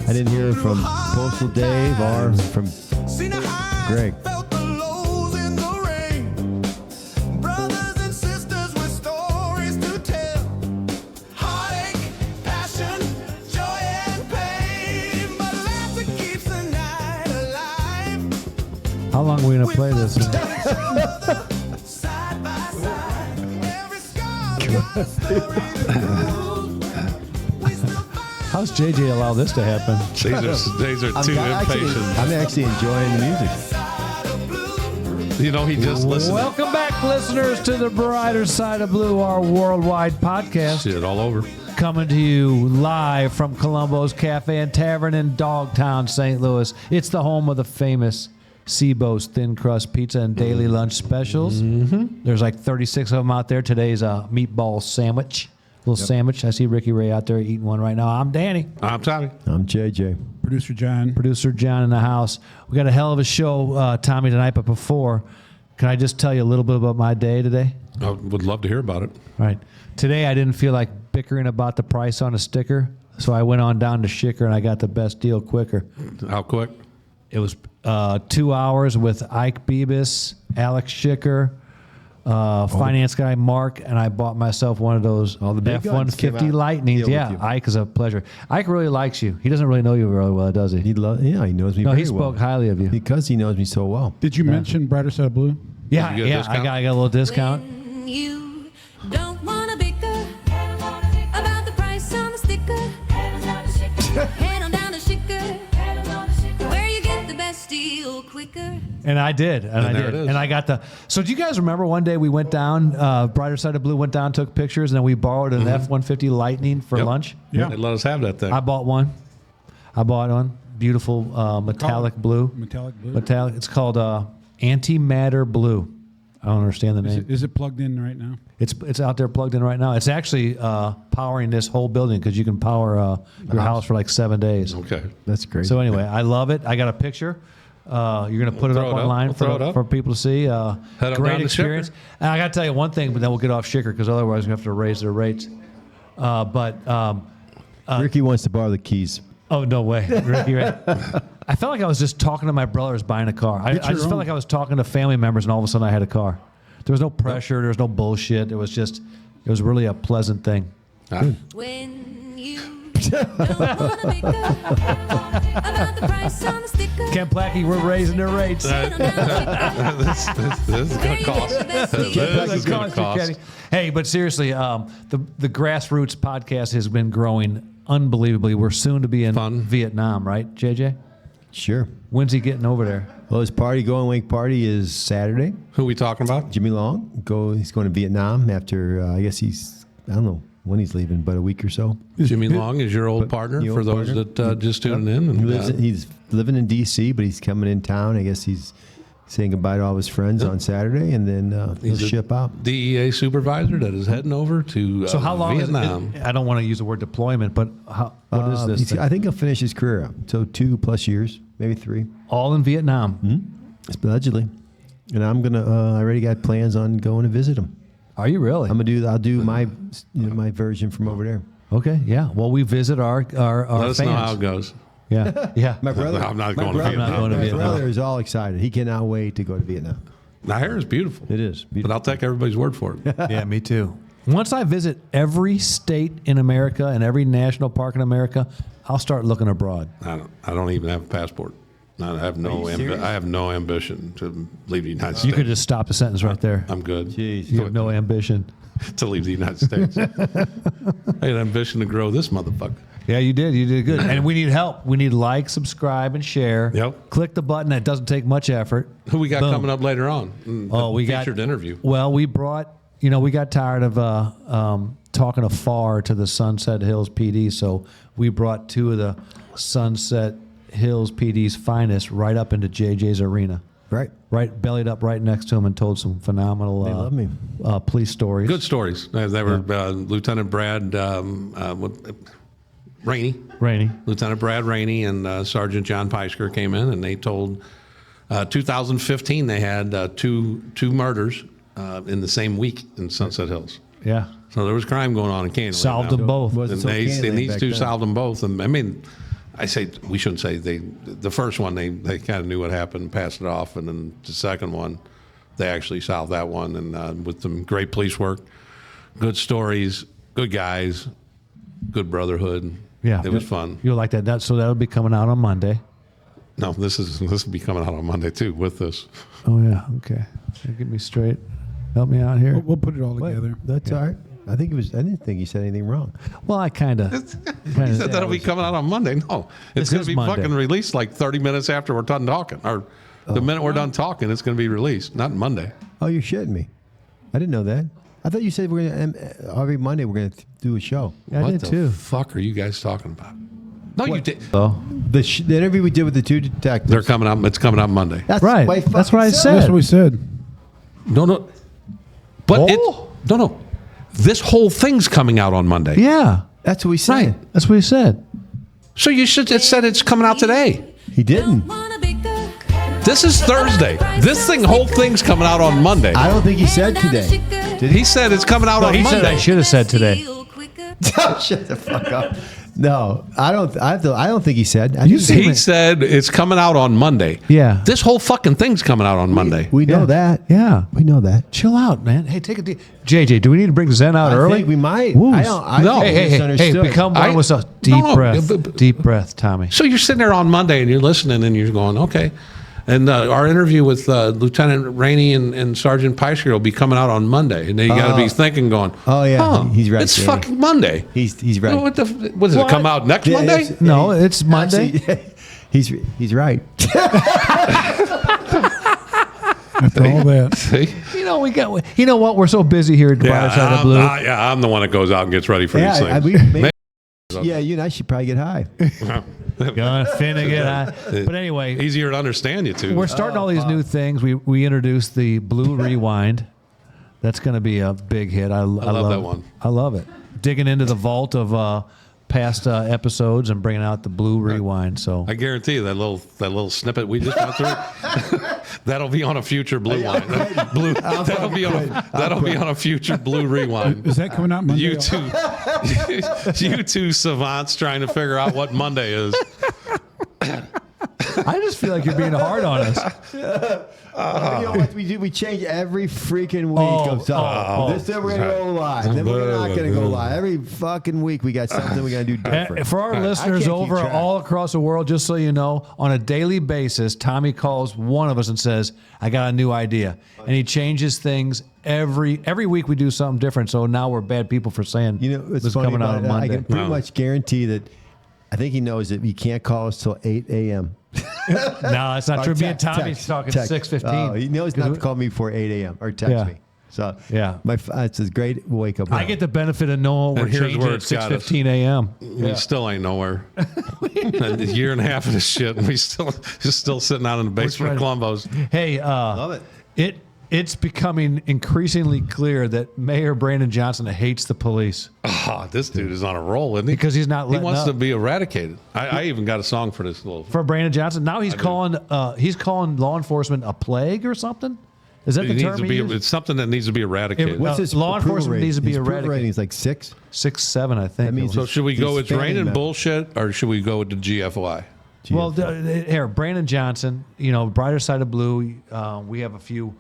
I didn't hear from Postal Dave or from Greg. How long are we going to play this? How's JJ allow this to happen? These are too impatient. I'm actually enjoying the music. You know, he just listened. Welcome back, listeners, to the Brighter Side of Blue, our worldwide podcast. See it all over. Coming to you live from Columbo's Cafe and Tavern in Dogtown, St. Louis. It's the home of the famous Seabo's Thin Crust Pizza and Daily Lunch Specials. Mm-hmm. There's like 36 of them out there. Today's a meatball sandwich. Little sandwich. I see Ricky Ray out there eating one right now. I'm Danny. I'm Tommy. I'm JJ. Producer John. Producer John in the house. We got a hell of a show, Tommy, tonight. But before, can I just tell you a little bit about my day today? I would love to hear about it. All right. Today, I didn't feel like bickering about the price on a sticker, so I went on down to Schicker and I got the best deal quicker. How quick? It was 2 hours with Ike Bibas, Alex Schicker, finance guy Mark, and I bought myself one of those F-150 Lightnings. Yeah, Ike is a pleasure. Ike really likes you. He doesn't really know you really well, does he? He knows me very well. No, he spoke highly of you. Because he knows me so well. Did you mention Brighter Side of Blue? Yeah, I got a little discount. When you don't want to bicker about the price on the sticker, head on down to Schicker, where you get the best deal quicker. And I did. And I got the... So do you guys remember one day we went down, Brighter Side of Blue went down, took pictures, and then we borrowed an F-150 Lightning for lunch? Yeah. They let us have that thing. I bought one. Beautiful metallic blue. Metallic blue. Metallic. It's called Antimatter Blue. I don't understand the name. Is it plugged in right now? It's out there plugged in right now. It's actually powering this whole building because you can power your house for like 7 days. Okay. That's great. So anyway, I love it. I got a picture. You're going to put it up online for people to see. Great experience. And I got to tell you one thing, but then we'll get off Schicker because otherwise we have to raise their rates. Ricky wants to borrow the keys. Oh, no way. Ricky, right? I felt like I was just talking to my brothers buying a car. I just felt like I was talking to family members, and all of a sudden I had a car. There was no pressure. There was no bullshit. It was really a pleasant thing. When you don't want to bicker about the price on the sticker. Ken Plackey, we're raising their rates. This is going to cost. This is going to cost. Hey, but seriously, the Grassroots podcast has been growing unbelievably. We're soon to be in Vietnam, right, JJ? Sure. When's he getting over there? Well, his going away party is Saturday. Who are we talking about? Jimmy Long. He's going to Vietnam after, I guess I don't know when he's leaving, but a week or so. Jimmy Long is your old partner, for those that just tuning in. And, he's living in D.C., but he's coming in town. I guess he's saying goodbye to all his friends on Saturday, and then he'll ship out. DEA supervisor that is heading over to so how long Vietnam. I don't want to use the word deployment, but what is this thing? I think he'll finish his career up. So 2+ years, maybe 3. All in Vietnam? Mm-hmm. Allegedly. And I'm going to, I already got plans on going to visit him. Are you really? I'll do my my version from over there. Okay, yeah. Well, we visit our Let us fans. know how it goes. Yeah. My brother. I'm not going to Vietnam. My brother is all excited. He cannot wait to go to Vietnam. The hair is beautiful. It is beautiful. But I'll take everybody's word for it. Yeah, me too. Once I visit every state in America and every national park in America, I'll start looking abroad. I don't even have a passport. I have no ambition to leave the United States. You could just stop the sentence right there. I'm good. Jeez. You have no ambition to leave the United States. I had ambition to grow this motherfucker. Yeah, you did. You did good. And we need help. We need like, subscribe, and share. Yep. Click the button. That doesn't take much effort. Who we got Boom. coming up later on? We got featured interview. Well, we brought. We got tired of talking afar to the Sunset Hills PD, so we brought 2 of the Sunset Hills PD's finest right up into JJ's arena. Right, bellied up right next to him and told some phenomenal they love me. Police stories. Good stories. They were Lieutenant Brad Raney. Lieutenant Brad Raney and Sergeant John Peisker came in, and they told 2015 they had two murders in the same week in Sunset Hills. Yeah. So there was crime going on in Candyland. Solved them both. And these 2 solved them both. And I mean, I say we shouldn't say they. The first one they kind of knew what happened, passed it off, and then the second one, they actually solved that one, and with some great police work, good stories, good guys, good brotherhood. Yeah, it was fun. You'll like that. So that'll be coming out on Monday. No, this will be coming out on Monday too with this. Oh yeah, okay. Get me straight. Help me out here. We'll put it all together. That's all right. I didn't think you said anything wrong. Well, I kind of. He said that'll be coming out on Monday. No, it's going to be Monday. fucking released like 30 minutes after we're done talking, or the minute we're done talking, it's going to be released. Not Monday. Oh, you're shitting me. I didn't know that. I thought you said we're going to every Monday we're going to do a show. I What did the too. fuck are you guys talking about? No, you did. Oh, The interview we did with the two detectives. They're coming out. It's coming out Monday. That's right. what I That's what I fucking said. That's what we said. No. But Oh. no. This whole thing's coming out on Monday. yeah. That's what we said. Right. That's what he said. So you should have said it's coming out today. He didn't. This is Thursday. This whole thing's coming out on Monday. I don't think he said today. Did He said it's coming out on He said Monday. I should have said today. Shut the fuck up. No, I don't. I don't think he said. I You think see- He said it's coming out on Monday. Yeah. This whole fucking thing's coming out on Monday. we know Yeah. that. Yeah. We know that. Chill out, man. Hey, take a deep. JJ, do we need to bring Zen out I early? think we might. Woo. I don't. I No. think Hey, misunderstood. become one I- with us. Deep No, breath. Deep breath, Tommy. So you're sitting there on Monday and you're listening and you're going, okay. And our interview with Lieutenant Raney and Sergeant Peisker will be coming out on Monday. And then you got to be thinking, going, Oh, yeah. huh, He's right, It's Raney. fucking Monday. He's right. What does it come out next Yeah, Monday? it's- No, it's Monday. Actually, he's right. After all that. See? You know You know what? We're so busy here at the brighter side of the blue. I'm the one that goes out and gets ready for these Yeah, things. yeah. You and I should probably get high. Gonna finna get high. But anyway, Easier to understand you two. we're starting all these new things. We introduced the Blue Rewind. That's going to be a big hit. I love that it. one. I love it. Digging into the vault of past episodes and bringing out the Blue Rewind. So I guarantee you that little snippet we just went through, that'll be on a future Blue Line. That'll be on a future Blue Rewind. Is that coming out Monday? You two savants trying to figure out what Monday is. I just feel like you're being hard on us. You know what we do? We change every freaking week of something. This time we're gonna go live. Then we're not gonna go live. Every fucking week we got something we gotta do different. For our listeners keep over track. all across the world, just so you know, on a daily basis, Tommy calls one of us and says, "I got a new idea," and he changes things every week. We do something different. So now we're bad people for saying You know, it's this is funny coming out about on it. I Monday. can pretty much guarantee that. I think he knows that you can't call us till 8 a.m. No, that's not true. Me and Text, Tommy's talking text. 6:15. Oh, he knows not to call me before 8 a.m. or text Yeah. me. So Yeah. it's a great wake up. I get the benefit of knowing we're And here's changing where at it's got us. 6:15 a.m. We still ain't nowhere. A year and a half of this shit, and we still sitting out in the basement of Columbo's. Hey, Love it. It's becoming increasingly clear that Mayor Brandon Johnson hates the police Oh, this dude is on a roll, isn't he? because he's not He letting wants up. to be eradicated. I even got a song for this little. For Brandon Johnson, now he's calling law enforcement a plague or something. Is that It the needs term to he be. used? It's something that needs to be eradicated. Well, What's his law approval enforcement rating? needs to be His approval eradicated. rating is like 6. 6, 7, I think. That means so should we go with These family raining members. bullshit, or should we go with the GFY? Well, here, Brandon Johnson, Brighter Side of Blue. We have a few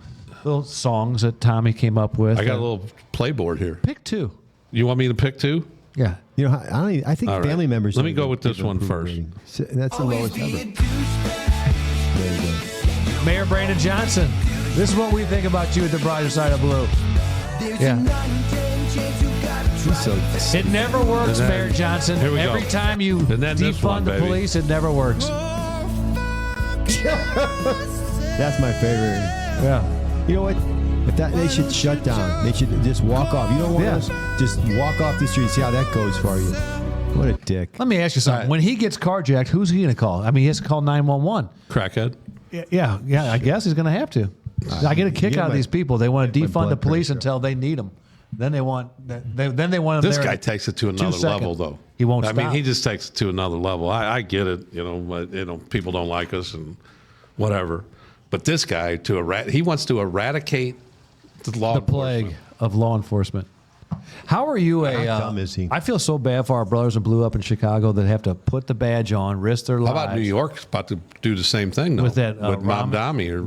little songs that Tommy came up with. I got a little playboard here. Pick two. You want me to pick two? Yeah. You know, I think All right. family members. Let me don't go with give this one approval first. rating. So, and that's the lowest ever. There you go. Mayor Brandon Johnson. This is what we think about you at the Brighter Side of Blue. Yeah. He's so It never works, And then- Mayor Johnson. here we Every go. time you And then this defund one, the baby. police, it never works. That's my favorite. Yeah. You know what? If they should shut down. They should just walk off. You don't want Yeah. us just walk off the street. See how that goes for you. What a dick. Let me ask you something. When he gets carjacked, who's he going to call? I mean, he has to call 911. Crackhead. Yeah. I guess he's going to have to. I get a kick Get out of my- these people. They want to my defund blood the police pressure. until they need them. Then they want. Then they want him This there guy in takes it to 2 another seconds. level, though. He won't I mean, stop. he just takes it to another level. I get it, but, people don't like us and whatever. But this guy, he wants to eradicate the law The plague enforcement. of law enforcement. How are you How dumb is he? I feel so bad for our brothers that blew up in Chicago that have to put the badge on, risk their lives. How about New York's about to do the same thing, though? With that, with Mamdani or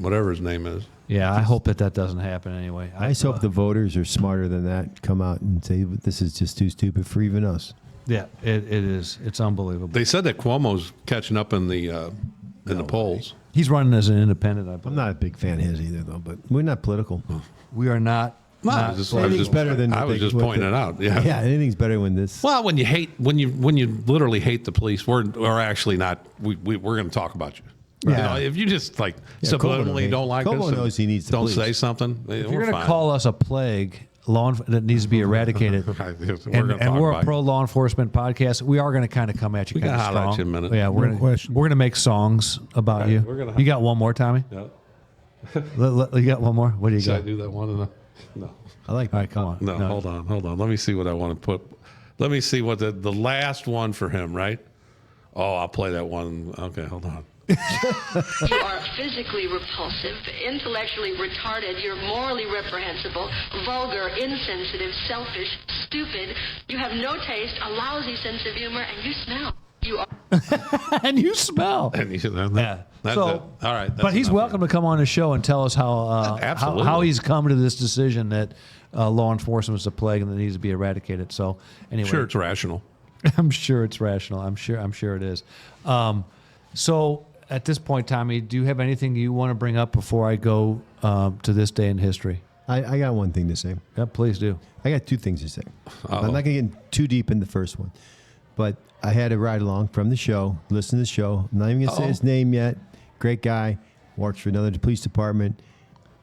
whatever his name is. Yeah, I hope that doesn't happen anyway. I just hope the voters are smarter than that, come out and say this is just too stupid for even us. Yeah, it is. It's unbelievable. They said that Cuomo's catching up in the polls. He's running as an independent, I I'm believe. not a big fan of his either, though, but we're not political. We are not. I was just better than I was just pointing it out. Yeah. Yeah, anything's better when this. Well, when you literally hate the police, we're actually not. We're going to talk about you. Yeah. You know, if you just subliminally don't like us, Cuomo knows he needs the don't police. say something. If you're going to call us a plague, that needs to be eradicated, and we're a pro law enforcement podcast, we are going to kind of come at you. We kind can of holler strong. at you in a minute. Yeah, we're No question. going to make songs about you. You got one more, Tommy? Yeah. You got one more? What do you Should I got? do that one? No. I like All right, come on. No, hold on. Let me see what I want to put. Let me see what the last one for him, right? Oh, I'll play that one. Okay, hold on. You are physically repulsive, intellectually retarded, you're morally reprehensible, vulgar, insensitive, selfish, stupid, you have no taste, a lousy sense of humor, and you smell. You are... And you smell. Yeah. That's So, it. All right. But he's welcome to come on the show and tell us how he's come to this decision that law enforcement is a plague and that needs to be eradicated. So anyway, Sure, it's rational. I'm sure it's rational. I'm sure it is. So at this point, Tommy, do you have anything you want to bring up before I go to this day in history? I got one thing to say. Yeah, please do. I got two things to say. I'm not going to get too deep in the first one, but I had a ride along from the show, listen to the show. I'm not even going to say his name yet. Great guy, works for another police department.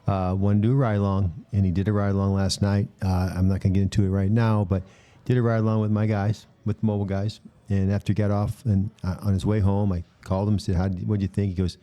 Wanted to do a ride along, and he did a ride along last night. I'm not going to get into it right now, but did a ride along with my guys, with mobile guys. And after he got off and on his way home, I called him and said, what do you think? He goes,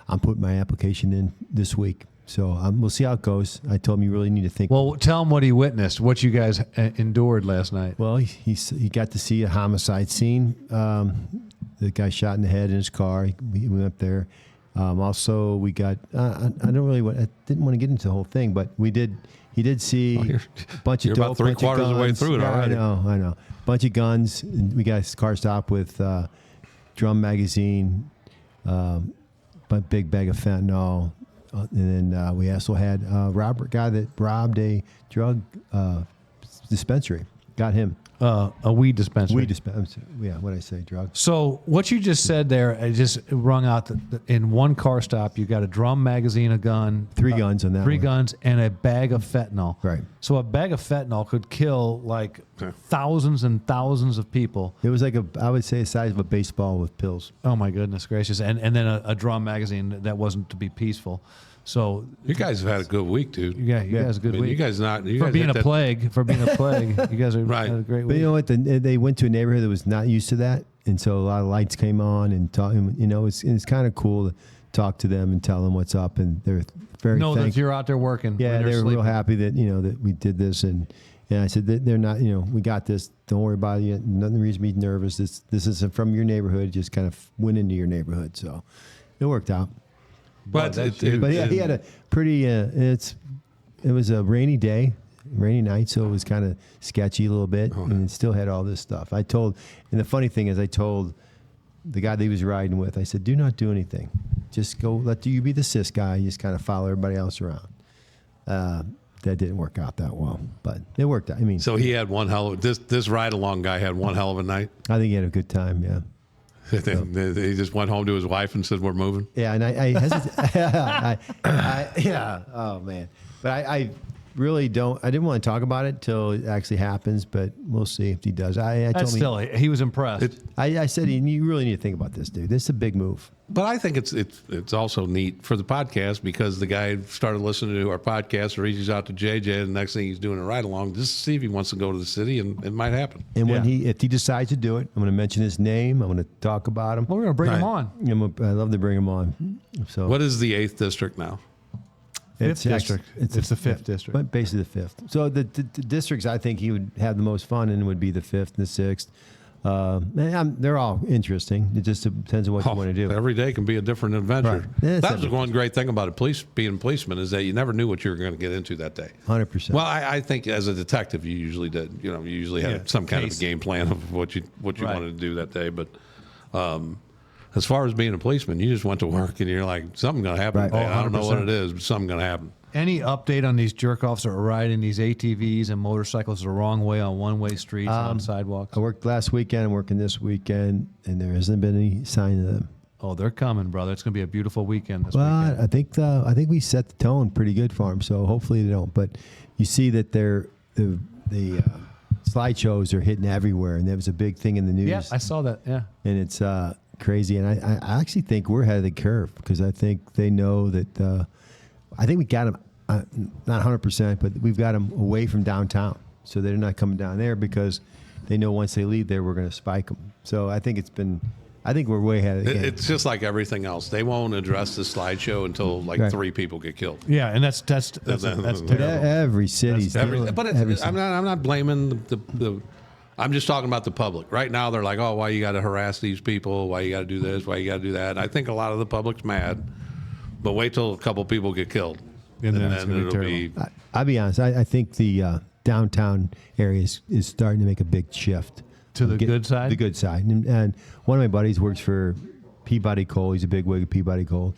I'm putting my application in this week. So we'll see how it goes. I told him you really need to think. Well, tell him what he witnessed, what you guys endured last night. Well, he got to see a homicide scene. The guy shot in the head in his car. We went up there. Also, we got. I didn't want to get into the whole thing, but we did. He did see a bunch of You're dope, about 3/4 bunch of of the way guns. through it Yeah, already. I know. Bunch of guns. And we got his car stopped with drum magazine, but big bag of fentanyl, and then we also had a guy that robbed a drug dispensary. Got him. A weed dispensary. Weed dispensary. Yeah, what did I say? Drug. So what you just said there, I just rung out in one car stop, you got a drum magazine, a gun, Three guns on that. three one. guns, and a bag of fentanyl. Right. So a bag of fentanyl could kill like thousands and thousands of people. It was like I would say, the size of a baseball with pills. Oh my goodness gracious! And then a drum magazine that wasn't to be peaceful. So You guys have had a good week, dude. you guys a good I mean, week. you guys for hit being a that- plague, you guys are Right. had a great But week. you know what? They went to a neighborhood that was not used to that, and so a lot of lights came on, and it's kind of cool to talk to them and tell them what's up, and they're very Know that thankful. you're out there working. Yeah, when they they're were real sleeping. happy that that we did this, and I said they're not. We got this. Don't worry about it. Nothing reason to be nervous. This isn't from your neighborhood. It just kind of went into your neighborhood, so it worked out. But But yeah, he had a pretty. It was a rainy day, rainy night, so it was kind of sketchy a little bit, and it still had all this stuff. And the funny thing is, I told the guy that he was riding with, I said, "Do not do anything. Just go. Let you be the sis guy. You just kind of follow everybody else around." That didn't work out that well, but it worked out. I mean, So he had one hell of this ride along guy had one hell of a night. I think he had a good time. Yeah. He just went home to his wife and said, "We're moving." Yeah, and I hesitate. Yeah. Oh man, but I really don't. I didn't want to talk about it till it actually happens, but we'll see if he does. I That's told still, he was impressed. I said you really need to think about this, dude. This is a big move. But I think it's also neat for the podcast because the guy started listening to our podcast, reaches out to JJ, and the next thing he's doing a ride along just to see if he wants to go to the city, and it might happen. And when Yeah. if he decides to do it, I'm going to mention his name. I'm going to talk about him. Well, we're going to bring him Right. on. I love to bring him on. So What is the 8th district now? Fifth district. It's the 5th district. But basically the 5th. So the districts I think he would have the most fun in would be the 5th and the 6th. They're all interesting. It just depends on what you want to do. Every day can be a different adventure. Right. Yeah, That's the one great thing about being a policeman is that you never knew what you were going to get into that day. 100%. Well, I think as a detective, you usually did. You usually had some kind of a game plan of what you wanted to do that day. But as far as being a policeman, you just went to work and you're like, something's going to happen. Right. Today. I don't know what 100%. it is, but something's going to happen. Any update on these jerk-offs that are riding these ATVs and motorcycles the wrong way on one-way streets and on sidewalks? I worked last weekend. I'm working this weekend, and there hasn't been any sign of them. Oh, they're coming, brother. It's going to be a beautiful weekend this Well, weekend. I think we set the tone pretty good for them, so hopefully they don't. But you see that the slideshows are hitting everywhere, and that was a big thing in the news. Yeah, I saw that. Yeah. And it's crazy. And I actually think we're ahead of the curve because I think they know that. I think we got them, not 100%, but we've got them away from downtown, so they're not coming down there because they know once they leave there, we're going to spike them. So I think we're way ahead of the game. It's just like everything else. They won't address the slideshow until Right. 3 people get killed. Yeah, and that's But terrible. every city's I'm not blaming the. I'm just talking about the public. Right now, they're like, oh, why you got to harass these people? Why you got to do this? Why you got to do that? And I think a lot of the public's mad, but wait till a couple people get killed. And then And it's then gonna it'll be be. I'll be honest. I think the downtown area is starting to make a big shift To the good side? The good side. And one of my buddies works for Peabody Coal. He's a big wig at Peabody Coal,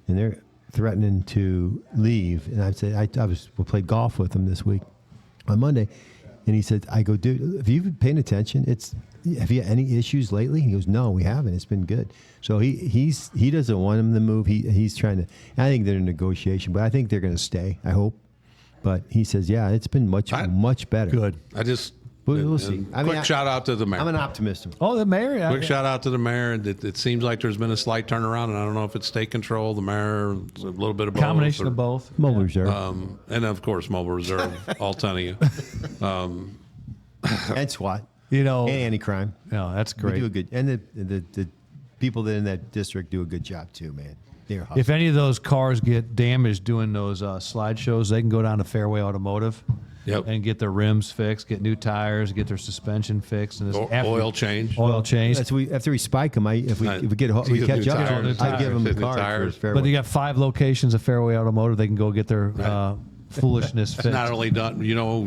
and they're threatening to leave. And I said, we played golf with him this week on Monday, and he said, "I go, dude, have you been paying attention? Have you had any issues lately?" He goes, "No, we haven't. It's been good." So he doesn't want him to move. He's trying to. I think they're in negotiation, but I think they're going to stay. I hope. But he says, "Yeah, it's been much better." Good. I just. We'll see. Quick shout out to the mayor. I'm an optimist. Oh, the mayor. Quick shout out to the mayor. It seems like there's been a slight turnaround, and I don't know if it's state control, the mayor, a little bit of both. Combination of both. Mobile Reserve And of course, Mobile Reserve, all 10 of you. and SWAT You know, and anti-crime. no, that's We great. do a good, and the people that in that district do a good job too, man. They're If any of those cars get damaged doing those slideshows, they can go down to Fairway Automotive and get their rims fixed, get new tires, get their suspension fixed, and Oil change. Oil change. after we spike them. If we You catch get new up, tires. I give them New a car. tires. For But they got 5 locations of Fairway Automotive. They can go get their foolishness It's fixed. not only done,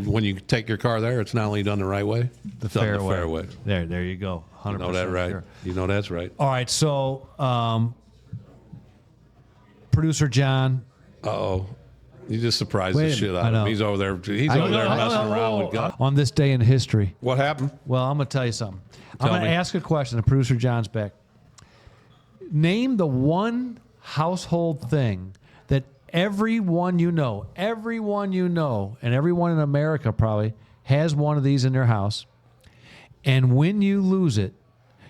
when you take your car there, it's not only done the right way, it's done the fair way. There you go. 100%. You know that right. Sure. You know that's right. All right, so producer John. Uh-oh. You just surprised Wait the a shit I out of know. him. He's over there messing around with guns. On this day in history. What happened? Well, I'm going to tell you something. I'm Tell going to me. ask a question. And producer John's back. Name the one household thing that everyone you know, and everyone in America probably has one of these in their house. And when you lose it,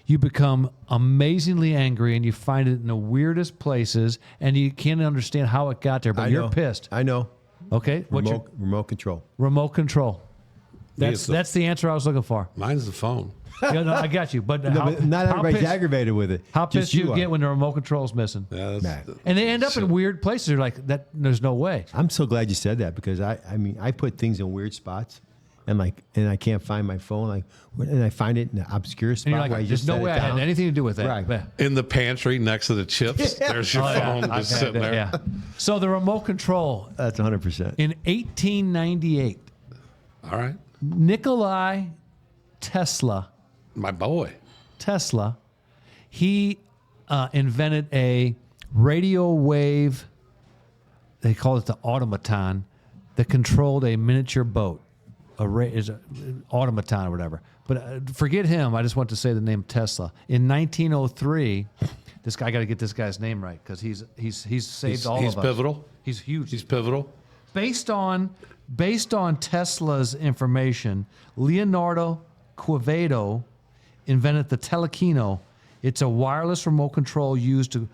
you become amazingly angry and you find it in the weirdest places and you can't understand how it got there, but you're pissed. I know. Okay? What's your Remote control. remote control? That's the answer I was looking for. Mine's the phone. Yeah, no, I got you. But, But not everybody's aggravated with it. How Just pissed you are. get when the remote control's missing? Yeah, And they end up in weird places. You're like, there's no way. I'm so glad you said that because I put things in weird spots, and I can't find my phone, and I find it in an obscure spot. And you're like, where I there's just no set way it I had down. anything to do with that. Right. Yeah. in the pantry next to the chips. There's your Oh, yeah. phone I've just had sitting that, there. yeah. So the remote control That's 100%. in 1898, All right. Nikolai Tesla, My boy. he invented a radio wave. They called it the automaton that controlled a miniature boat. Is an automaton or whatever. But forget him. I just want to say the name Tesla. In 1903, this guy, I got to get this guy's name right because he's saved all He's of us. pivotal. He's huge. He's pivotal. Based on Tesla's information, Leonardo Quevedo invented the Telekino. It's a wireless remote control used to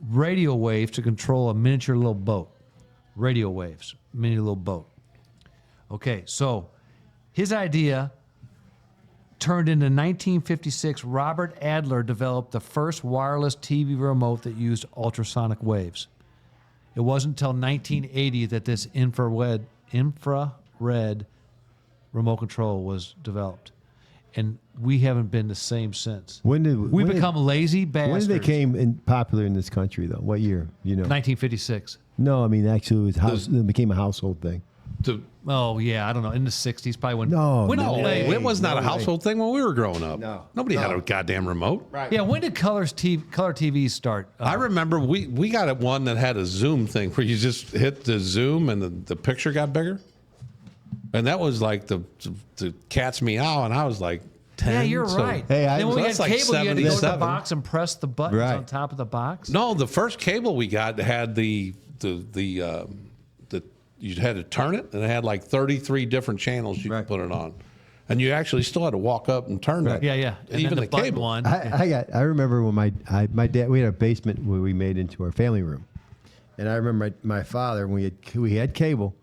radio waves to control a miniature little boat. Radio waves, mini little boat. Okay, so his idea turned into 1956. Robert Adler developed the first wireless TV remote that used ultrasonic waves. It wasn't until 1980 that this infrared remote control was developed. and we haven't been the same since. When did we become lazy bastards? When did they came popular in this country, though? What year? 1956. No, I mean actually, it became a household thing. Oh yeah, I don't know. In the 60s, probably when. No, it was not a household thing when we were growing up. No. Nobody had a goddamn remote. Right. Yeah, when did color TVs start? I remember we got one that had a zoom thing where you just hit the zoom and the picture got bigger. And that was like the cat's meow, and I was like 10. Yeah, you're right. Hey, then when we had that's like cable, you had to go to the 77. box and press the buttons Right. on top of the box. No, the first cable we got had you had to turn it, and it had like 33 different channels you could put it on, and you actually still had to walk up and turn it. Yeah. And Even then the button cable. one. I remember when my dad, we had a basement where we made into our family room, and I remember my father when we had cable,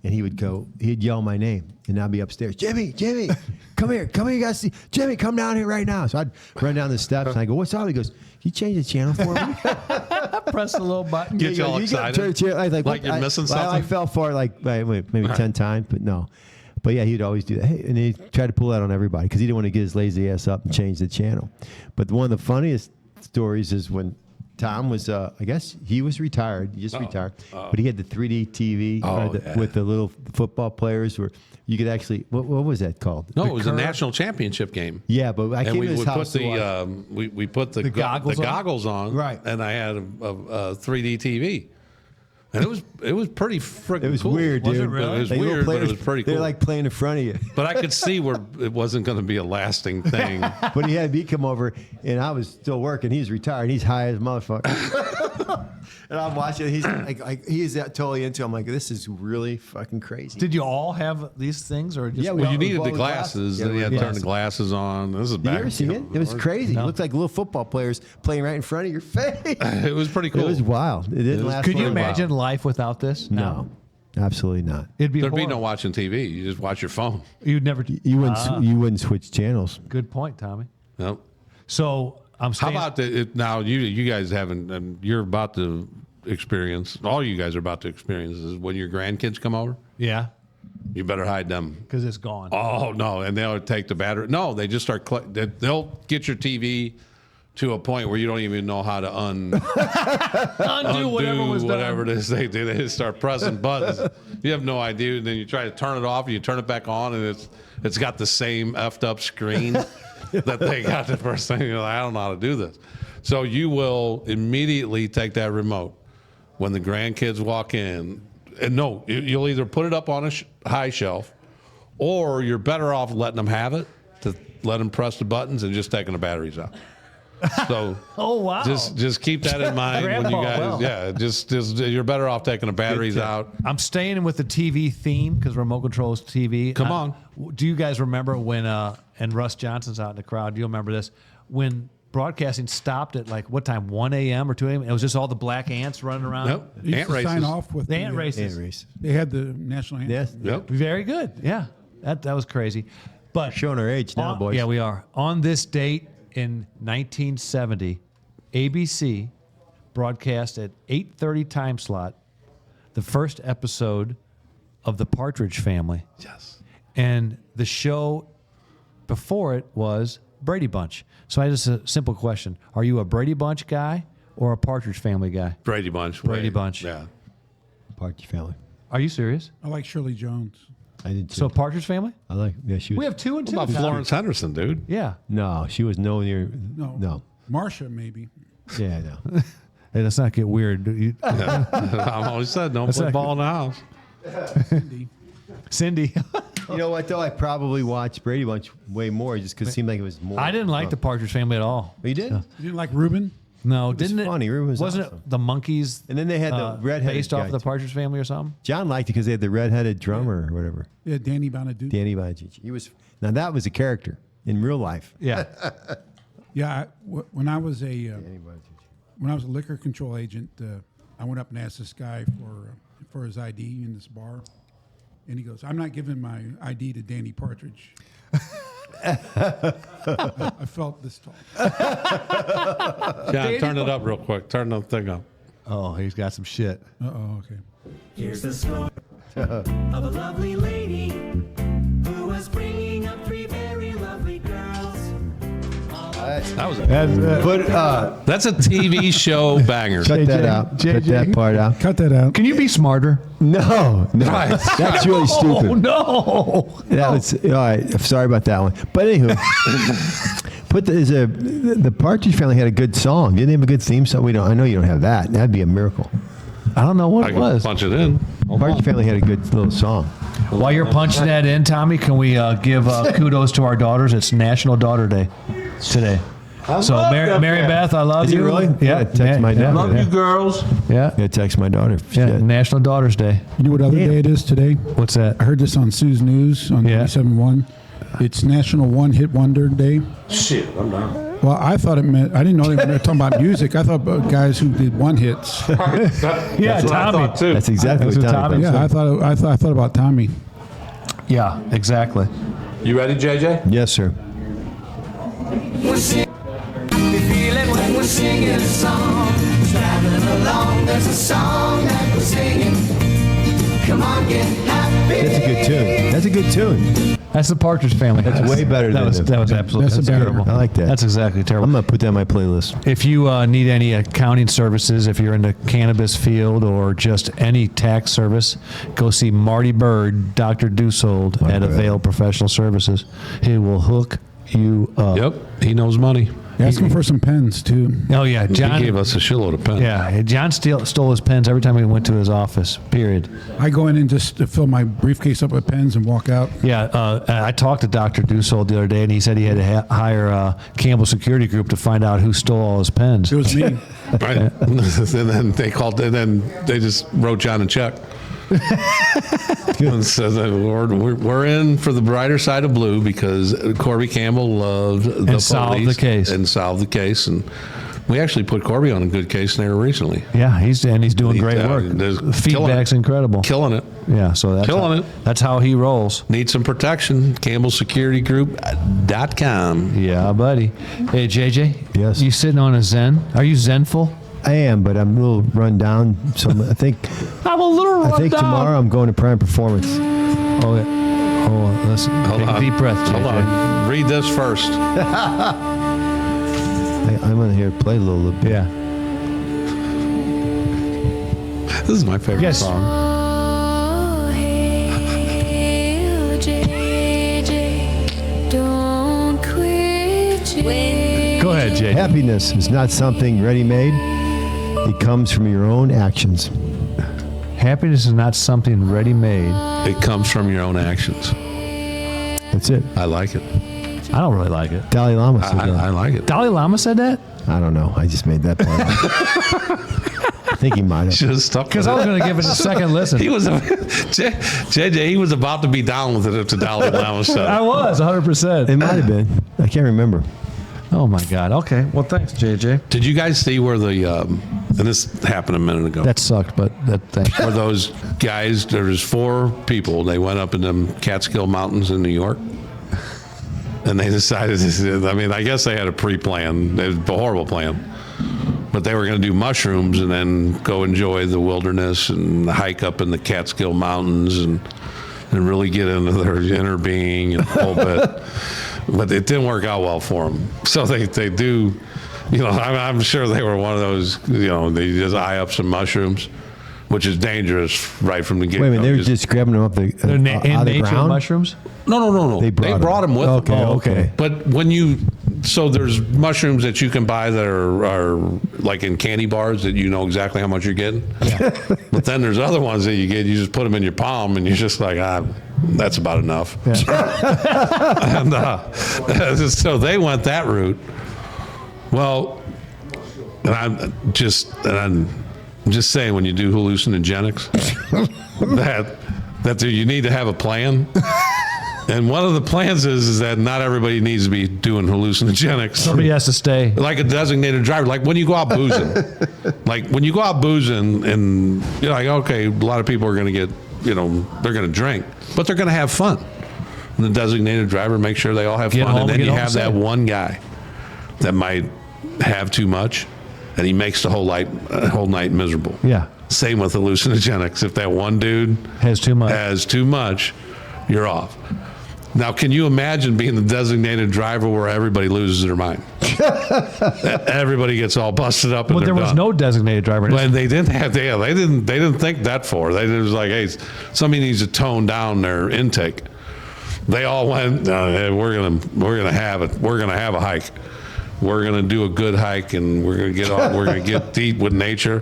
and he'd yell my name, and I'd be upstairs, Jimmy, come here, you guys see, Jimmy, come down here right now. So I'd run down the steps, and I go, what's up? He goes, you change the channel for me? Press the little button. Get you all excited. I was Like you're missing something? I fell for it like maybe 10 times, but no. But yeah, he'd always do that. Hey, and he'd try to pull that on everybody because he didn't want to get his lazy ass up and change the channel. But one of the funniest stories is when Tom was, I guess he was retired. He just retired. But he had the 3D TV with the little football players where you could actually, what was that called? No, it was a national championship game. Yeah, but I And came we to his would house put to watch. we put the goggles on, Right. And I had a 3D TV, and it was pretty freaking. It was cool. weird, Was dude. it really? It was Like, little weird, but it players, was pretty cool. They're like playing in front of you. But I could see where it wasn't going to be a lasting thing. But he had me come over, and I was still working. He's retired. He's high as a motherfucker. And I'm watching. He's like he's totally into it. I'm like, this is really fucking crazy. Did you all have these things, or just? Yeah, Well, you we needed all the the glasses. glasses. Then you Yeah, had to turn the yes. glasses on. This is Did you back. ever see it? It was crazy. No. It looked like little football players playing right in front of your face. It was pretty cool. It was wild. It didn't last. Could for you a while. imagine life without this? No, absolutely not. It'd be There'd be horrible. no watching TV. You just watch your phone. You'd never. You wouldn't. You wouldn't switch channels. Good point, Tommy. Nope. So I'm. How Staying, about now? You guys haven't, and you're about to experience. All you guys are about to experience is when your grandkids come over. Yeah, You better hide them. because it's gone. Oh no! And they'll take the battery. No, they just start. They'll get your TV to a point where you don't even know how to Undo whatever was whatever done. it is they do. They just start pressing buttons. You have no idea. And then you try to turn it off, and you turn it back on, and it's got the same effed up screen that they got the first thing. You're like, I don't know how to do this. So you will immediately take that remote when the grandkids walk in. And no, you'll either put it up on a high shelf, or you're better off letting them have it, to let them press the buttons and just taking the batteries out. So Oh wow! just keep that in mind when you Grandpa, guys, well. yeah, just you're better off taking the batteries out. I'm staying with the TV theme because remote controls TV. Come on. Do you guys remember when? And Russ Johnson's out in the crowd. You'll remember this when broadcasting stopped at like what time? 1 a.m. or 2 a.m. It was just all the black ants running around. Nope. They used Ant to races. sign off with The ant races. Ant race. They had the national anthem. Yes. Yep. Very good. Yeah, that was crazy. But Showing our age now, boys. Yeah, we are. On this date in 1970, ABC broadcast at 8:30 time slot the first episode of the Partridge Family. Yes. And the show before it was Brady Bunch. So I just a simple question. Are you a Brady Bunch guy or a Partridge Family guy? Brady Bunch. Brady right. Bunch. Yeah. Partridge Family. Are you serious? I like Shirley Jones. I did too. So Partridge Family? I like. Yeah, she was. We have 2 and 2. What about Florence Henderson, dude? Yeah. No, she was no near. No. No. Marsha, maybe. Yeah, no. Hey, let's not get weird. I've always said don't play like- ball in the house. Cindy. Cindy. You know what though? I probably watched Brady Bunch way more just because it seemed like it was more. I didn't like the Partridge Family at all. Oh, you did? You didn't like Reuben? No, didn't it? funny. Ruben was Wasn't awesome. it the Monkeys? And then they had the redheaded based off guy, of the too. Partridge Family or something. John liked it because they had the redheaded drummer or whatever, Yeah, Danny Bonaduce. Danny Bonaduce. He was now that was a character in real life. Yeah. Yeah, when I was a Danny Bonaduce. when I was a liquor control agent, I went up and asked this guy for his ID in this bar, and he goes, "I'm not giving my ID to Danny Partridge." I felt this tall. John, turn it up real quick. Turn the thing up. Oh, he's got some shit. Okay. Here's the story of a lovely lady who was bringing up 3 very lovely girls. That was That's a TV show banger. Cut that out. Cut that part out. Cut that out. Can you be smarter? No. That's really stupid. Oh, no. That was all right. Sorry about that one. But anywho, the Partridge Family had a good song. Didn't they have a good theme song? I know you don't have that. That'd be a miracle. I don't know what it was. Punch it in. Partridge Family had a good little song. While you're punching that in, Tommy, can we give kudos to our daughters? It's National Daughter Day today. So, Mary Beth, I love Is you. it really? Yeah, text my daughter. Love you, girls. Yeah. Yeah, text my daughter. Yeah, Shit. National Daughters Day. You know what other day it is today? What's that? I heard this on Sue's News on Yeah. 97.1. It's National One Hit Wonder Day. Shit, I'm down. Well, I thought it meant, I didn't know they were talking about music. I thought about guys who did one hits. Yeah, That's what I Tommy. thought, too. That's exactly That's what what Tommy Tommy does. Yeah, I thought about Tommy. Yeah, exactly. You ready, JJ? Yes, sir. We feel it when we're singing a song. Traveling along, there's a song that we're singing. Come on, get happy. That's a good tune. That's a good tune. That's the Partridge Family. That's way better than that was absolutely That's better. terrible. I like that. That's exactly terrible. I'm going to put that on my playlist. If you need any accounting services, if you're in the cannabis field or just any tax service, go see Marty Bird, Dr. Dussold at Avail Professional Services. He will hook you up. Yep, he knows money. Ask him for some pens, too. Oh, yeah. John He gave us a shitload of pens. Yeah, John stole his pens every time we went to his office, period. I go in and just fill my briefcase up with pens and walk out. Yeah, I talked to Dr. Dussold the other day, and he said he had to hire Campbell Security Group to find out who stole all his pens. It was me. Right. And then they called, and then they just wrote John a check. And so we're in for the brighter side of blue because Corby Campbell loved the police solved the case. and solved the case, and we actually put Corby on a good case there recently. Yeah, he's doing great work. Feedback's incredible. Killing it. Yeah, so that's Killing how, it. That's how he rolls. Need some protection. CampbellSecurityGroup.com. Yeah, buddy. Hey, JJ. Yes. You sitting on a Zen? Are you Zenful? I am, but I'm a little run down. So I think tomorrow I'm going to Prime Performance. Oh, yeah. Hold on. Listen. Take a deep breath, JJ. Hold on. Read this first. I'm going to hear it play a little bit. Yeah. This is my favorite Yes. song. Oh, hail JJ, don't quit. Go ahead, JJ. Happiness is not something ready-made. It comes from your own actions. Happiness is not something ready-made. It comes from your own actions. That's it. I like it. I don't really like it. Dalai Lama said I that. like it. Dalai Lama said that? I don't know. I just made that part up. I think he might have. Should have stuck Because I was going to give it a second listen. He was JJ. He was about to be down with it if the Dalai Lama said I it. was 100%. It might have been. I can't remember. Oh my God. Okay. Well, thanks, JJ. Did you guys see where and this happened a minute ago? That sucked, but thanks. Where those guys? There's 4 people. They went up in them Catskill Mountains in New York, and they decided. I mean, I guess they had a pre-plan. It was a horrible plan, but they were going to do mushrooms and then go enjoy the wilderness and hike up in the Catskill Mountains and really get into their inner being and the whole bit. But it didn't work out well for them. So they do, I'm sure they were one of those, they just eye up some mushrooms, which is dangerous right from the get-go. Wait a minute. They were just grabbing them up They're out of the nature ground? mushrooms? No. They brought them with them. Okay. But so there's mushrooms that you can buy that are like in candy bars that you know exactly how much you're getting. Yeah. But then there's other ones that you just put them in your palm and you're just like, that's about enough. Yeah. And so they went that route. Well, and I'm just saying, when you do hallucinogenics, that you need to have a plan. And one of the plans is that not everybody needs to be doing hallucinogenics. Somebody has to stay. Like a designated driver. Like when you go out boozing. And you're like, okay, a lot of people are going to get, they're going to drink, but they're going to have fun. And the designated driver makes sure they all have fun. And then you have that one guy that might have too much, and he makes the whole night miserable. Yeah. Same with hallucinogenics. If that one dude has too much, you're off. Now, can you imagine being the designated driver where everybody loses their mind? Everybody gets all busted up. But there was no designated driver. Well, they didn't have. They didn't think that far. They was like, hey, somebody needs to tone down their intake. They all went. Hey, we're gonna have it. We're gonna have a hike. We're gonna do a good hike, and we're gonna get deep with nature.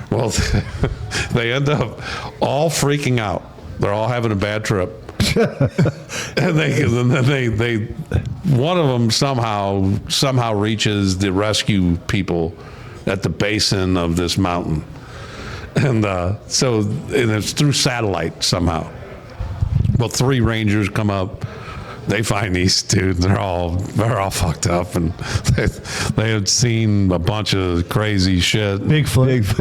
Well, they end up all freaking out. They're all having a bad trip. And they one of them somehow reaches the rescue people at the basin of this mountain, and it's through satellite somehow. Well, 3 rangers come up. They find these dudes. They're all fucked up, and they had seen a bunch of crazy shit. Bigfoot.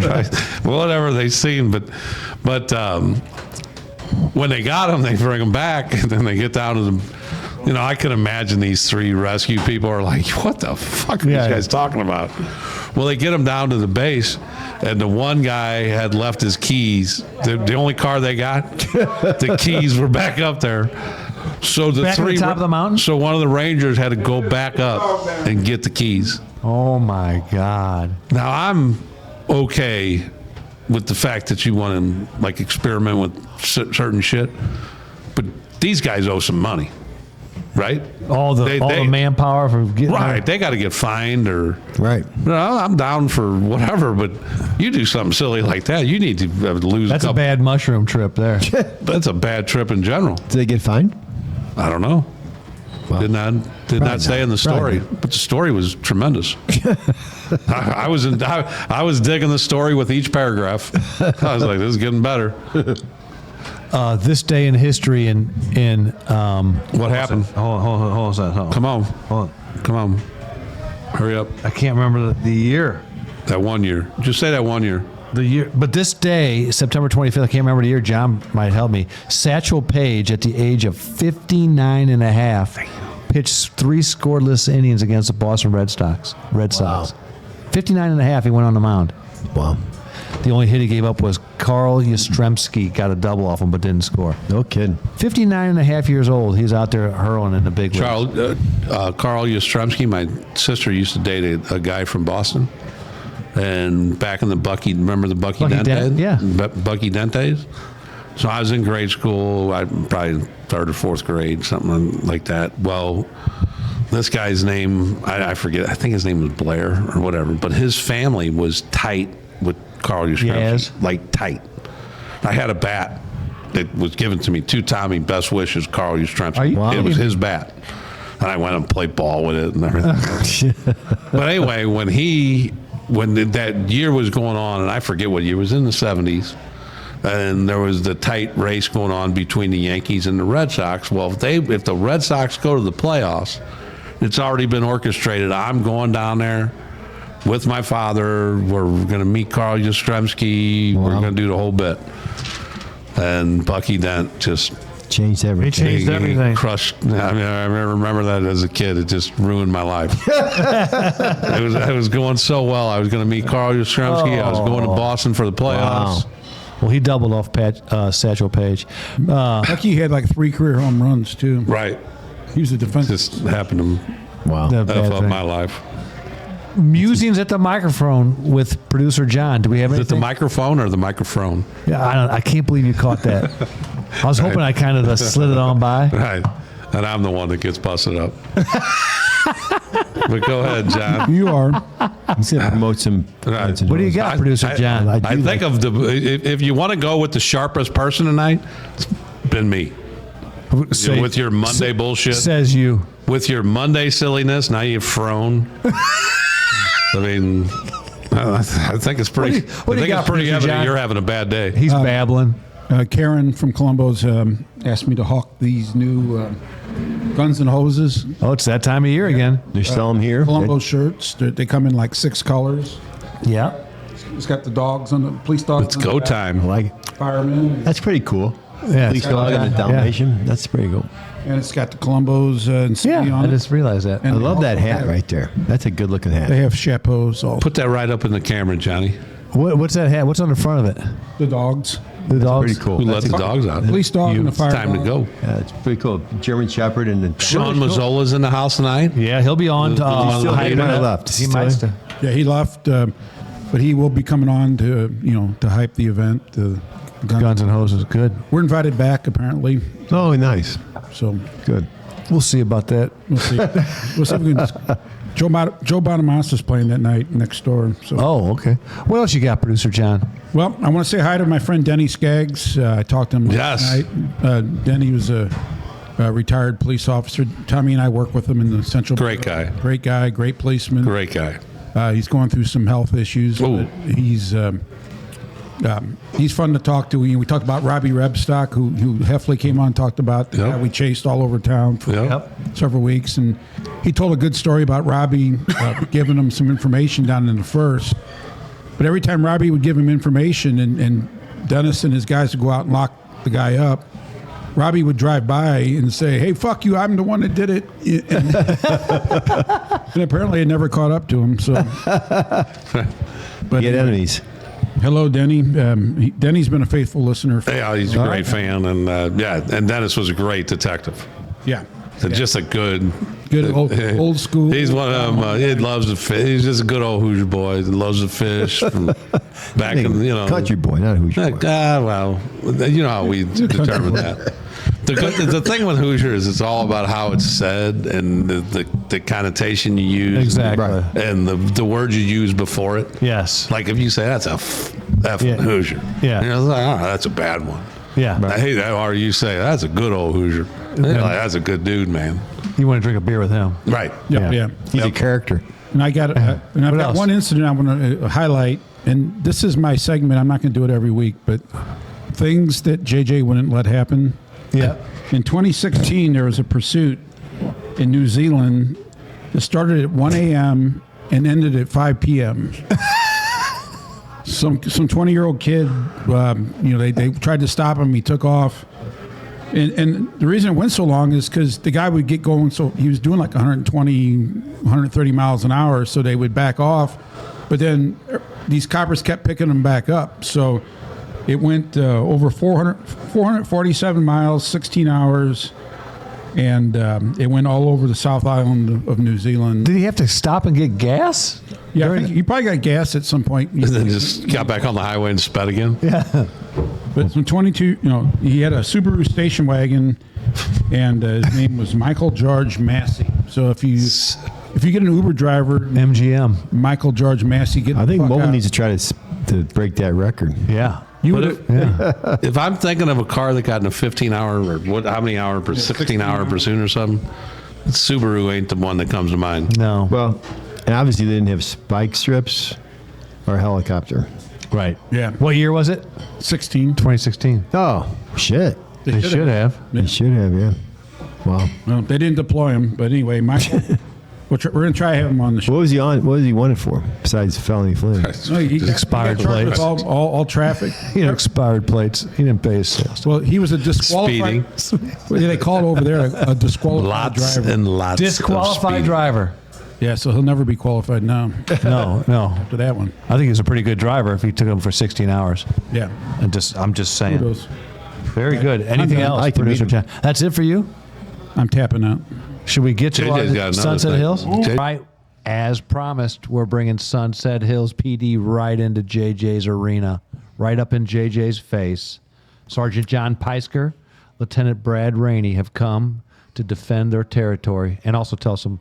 Right. Whatever they seen, but when they got them, they bring them back, and then they get down to them. I can imagine these 3 rescue people are like, "What the fuck are these guys talking about?" Well, they get them down to the base, and the one guy had left his keys. The only car they got, the keys were back up there. So Back at the top of the mountain? So one of the rangers had to go back up and get the keys. Oh my God! Now I'm okay with the fact that you want to like experiment with certain shit, but these guys owe some money, right? All the manpower for getting right. They got to get fined or Right. I'm down for whatever, but you do something silly like that, you need to lose. That's a bad mushroom trip there. That's a bad trip in general. Did they get fined? I don't know. Well, did not say in the story, Probably. but the story was tremendous. I was digging the story with each paragraph. I was like, this is getting better. This day in history in What happened? Hold on a second. Come on. Hold Come on. Hurry up. I can't remember the year. That 1 year. Just say that 1 year. The year, but this day, September 25th, I can't remember the year. John might help me. Satchel Paige, at the age of 59 and a half, pitched 3 scoreless innings against the Boston Red Sox. 59 and a half, he went on the mound. Wow. The only hit he gave up was Carl Yastrzemski, got a double off him but didn't score. No kidding. 59 and a half years old, he's out there hurling in the big leagues. Carl Yastrzemski, my sister used to date a guy from Boston. And back in the remember the Bucky Dent days? Yeah. Bucky Dent days? So I was in grade school, probably 3rd or 4th grade, something like that. Well, this guy's name, I forget, I think his name was Blair or whatever, but his family was tight with Carl Yastrzemski. Yes. Like tight. I had a bat that was given to me, to Tommy, best wishes, Carl Yastrzemski. Wow. It was his bat. And I went and played ball with it and everything. But anyway, when that year was going on, and I forget what year, it was in the 70s, and there was the tight race going on between the Yankees and the Red Sox. Well, if the Red Sox go to the playoffs, it's already been orchestrated. I'm going down there with my father. We're going to meet Carl Yastrzemski. Wow. We're going to do the whole bit. And Bucky Dent just Changed everything. Changed everything. crushed. I mean, I remember that as a kid. It just ruined my life. I was going so well. I was going to meet Carl Yastrzemski. I was going to Boston for the playoffs. Wow. Well, he doubled off Satchel Paige. Lucky he had like 3 career home runs too. Right. He was a defensive. Just happened Wow. The to bad F up thing. my life. Musings at the microphone with producer John. Do we have Is it anything? the microphone or the microphone? Yeah, I can't believe you caught that. I was hoping I kind of slid it on by. Right. And I'm the one that gets busted up. But go ahead, John. You are. He's going to promote some. Right. What do you got, producer John? I think of if you want to go with the sharpest person tonight, it's been me. Say- With your Monday bullshit. Says you. With your Monday silliness, now you've frown. I mean, I think it's pretty. What do you I think got, it's pretty producer evident John? you're having a bad day. He's babbling. Karen from Columbo's asked me to hawk these new Guns and Hoses. Oh, it's that time of year again. They sell them here. Columbo shirts. They come in like 6 colors. Yeah. It's got the dogs on the police dogs. It's on the go back, time. I like it. Firemen. That's pretty cool. Yeah. Police dog and a Dalmatian. That's pretty cool. And it's got the Columbo's insignia Yeah, on I it. just realized that. And I love that also hat have- right there. That's a good looking hat. They have chapeaus also. Put that right up in the camera, Johnny. What's that hat? What's on the front of it? The dogs. The dogs. Pretty cool. Who let the dogs out? Police dog and the fire Time to dog. go. Yeah, it's pretty cool. German Shepherd and the Sean Mazzola's in the house tonight. Yeah, he'll be on. He's still hype here? it up. Left. He Still might here? still. Yeah, he left, but he will be coming on to hype the event. The Guns and Hoses. Good. We're invited back apparently, Oh, nice. so Good. We'll see about that. we'll see. We'll see if we can. Joe Bonamassa playing that night next door. So. Oh, okay. What else you got, Producer John? Well, I want to say hi to my friend Denny Skaggs. I talked to him last night. Denny was a retired police officer. Tommy and I work with him in the Central. Great guy. Great guy. Great policeman. Great guy. He's going through some health issues. Ooh. But he's fun to talk to. We talked about Robbie Rebstock, who Heffley came on and talked about. The Yep. guy we chased all over town for Yep. several weeks. And he told a good story about Robbie giving him some information down in the first. But every time Robbie would give him information and Dennis and his guys would go out and lock the guy up, Robbie would drive by and say, "Hey, fuck you, I'm the one that did it." And apparently it never caught up to him. So, but Get enemies. hello, Denny. Denny's been a faithful listener. Yeah, he's a great fan, and and Dennis was a great detective. Yeah. So just a good old school. He's one of them. He loves to fish. He's just a good old Hoosier boy. He loves to fish from back in Country boy, not Hoosier boy. Well, you know how we determine that. The thing with Hoosier is it's all about how it's said and the connotation you use. Exactly. And the words you use before it. Yes. Like if you say that's a effing Yeah. Hoosier. Yeah. You know, it's like, oh, that's a bad one. Yeah. I hate that. Or you say that's a good old Hoosier. Like, that's a good dude, man. You want to drink a beer with him? Right. Yeah. He's a character. And I got and I've What got else? one incident I want to highlight, and this is my segment. I'm not going to do it every week, but things that JJ wouldn't let happen. Yeah. In 2016, there was a pursuit in New Zealand that started at 1 a.m. and ended at 5 p.m. Some 20-year-old kid, they tried to stop him. He took off. And the reason it went so long is because the guy would get going. So he was doing like 120, 130 miles an hour. So they would back off. But then these coppers kept picking him back up. So it went over 447 miles, 16 hours. And it went all over the South Island of New Zealand. Did he have to stop and get gas? Yeah, I think he probably got gas at some point. And then just got back on the highway and sped again. Yeah. But from 22, he had a Subaru station wagon, and his name was Michael George Massey. So if you get an Uber driver, MGM. Michael George Massey, get I think the fuck Mobile out. needs to try to break that record. Yeah. You But would if I'm thinking of a car that got in a 15-hour or how many hour per 16-hour pursuit or something, Subaru ain't the one that comes to mind. No. Well, and obviously they didn't have spike strips or a helicopter. Right. Yeah. What year was it? 16. 2016. Oh, shit. They should have. They should have, yeah. Wow. Well, they didn't deploy him, but anyway, Michael. We're going to try to have him on the show. What was he on? What was he wanted for besides felony fleeing? No, he got expired charged with plates. all traffic. He had expired plates. He didn't pay his sales. Well, he was a disqualified. What do they call it over there? A disqualified Lots driver. and lots. Disqualified of speeding. driver. Yeah, so he'll never be qualified now No. after that one. I think he was a pretty good driver if he took him for 16 hours. Yeah. I'm just saying. Kudos. Very good. Anything done. else, I like to meet Producer him. John? That's it for you? I'm tapping out. Should we get to JJ's our got another Sunset thing. Hills? J- Right. As promised, we're bringing Sunset Hills PD right into JJ's arena, right up in JJ's face. Sergeant John Peisker, Lieutenant Brad Raney have come to defend their territory and also tell some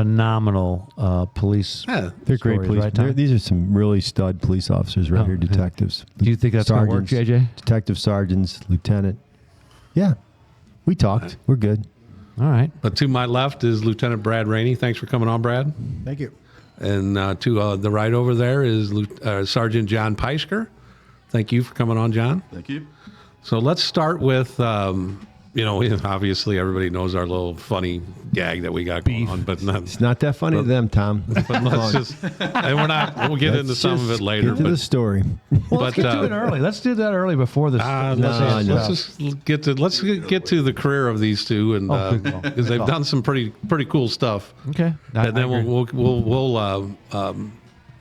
phenomenal police. Yeah, They're great stories, police. right, Tom? These are some really stud police officers right Oh, here, yeah. detectives. Do you think that's gonna work, Sergeants, JJ? Detective sergeants, lieutenant. Yeah, we talked. We're good. All right. But to my left is Lieutenant Brad Raney. Thanks for coming on, Brad. Thank you. And to the right over there is Sergeant John Peisker. Thank you for coming on, John. Thank you. So let's start with, obviously everybody knows our little funny gag that we got going on, but not, It's not that funny to them, Tom. but let's just, and we'll get into some of it later. Get to the But, story. Well, let's get to it early. Let's do that early before this. let's just get to the career of these two, and good call. because they've done some pretty cool stuff. Okay. And then we'll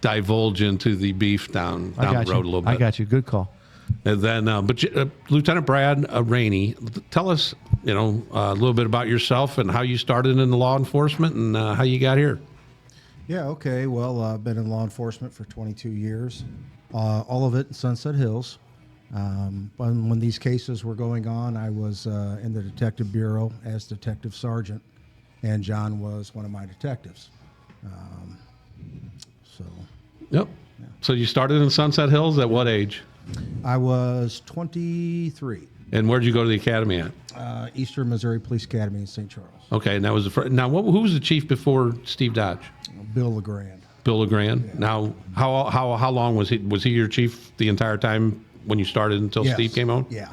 divulge into the beef down I got the road you. a little bit. I got you. Good call. And then, Lieutenant Brad Raney, tell us, a little bit about yourself and how you started in the law enforcement and how you got here. Yeah, okay. Well, I've been in law enforcement for 22 years, all of it in Sunset Hills. When these cases were going on, I was in the Detective Bureau as Detective Sergeant, and John was one of my detectives. Yep. Yeah. So you started in Sunset Hills at what age? I was 23. And where'd you go to the academy at? Eastern Missouri Police Academy in St. Charles. Okay, and that was the first. Now, who was the chief before Steve Dodge? Bill LeGrand. Bill LeGrand. Yeah. Now, how long was he? Was he your chief the entire time when you started until Yes. Steve came on? Yeah.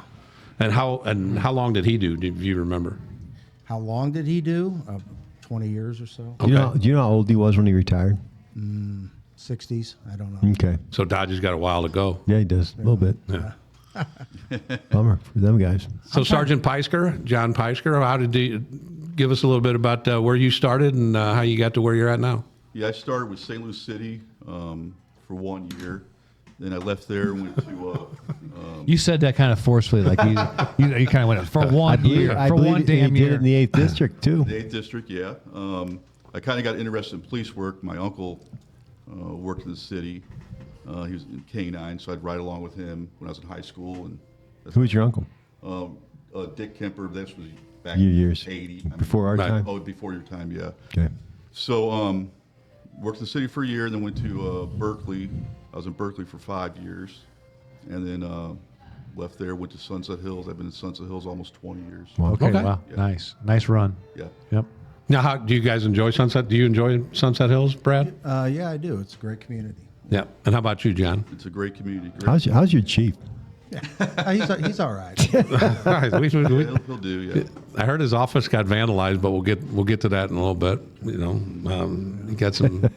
And how long did he do? Do you remember? How long did he do? 20 years or so. Okay. Do you know how old he was when he retired? 60s. I don't know. Okay. So Dodge has got a while to go. Yeah, he does. A little bit. Yeah. Bummer for them guys. So Sergeant Peisker, John Peisker, how did you give us a little bit about where you started and how you got to where you're at now? Yeah, I started with St. Louis City for 1 year. Then I left there and went to. You said that kind of forcefully, like you kind of went for 1 year, I for believe one he damn did year. it in the 8th District, too. The 8th District, yeah. I kind of got interested in police work. My uncle worked in the city. He was in K-9, so I'd ride along with him when I was in high school. And Who was your uncle? Dick Kemper. This was back Your in years. 80. Before our time? Oh, before your time, yeah. Okay. So worked in the city for a year, and then went to Berkeley. I was in Berkeley for 5 years, and then left there, went to Sunset Hills. I've been in Sunset Hills almost 20 years. Wow. Okay, Okay. wow, Yeah. nice run. Yeah. Yep. Now, how do you guys enjoy Sunset? Do you enjoy Sunset Hills, Brad? Yeah, I do. It's a great community. Yeah. And how about you, John? It's a great community. Great. How's your chief? He's all right. All right, He'll do, yeah. I heard his office got vandalized, but we'll get to that in a little bit. He got some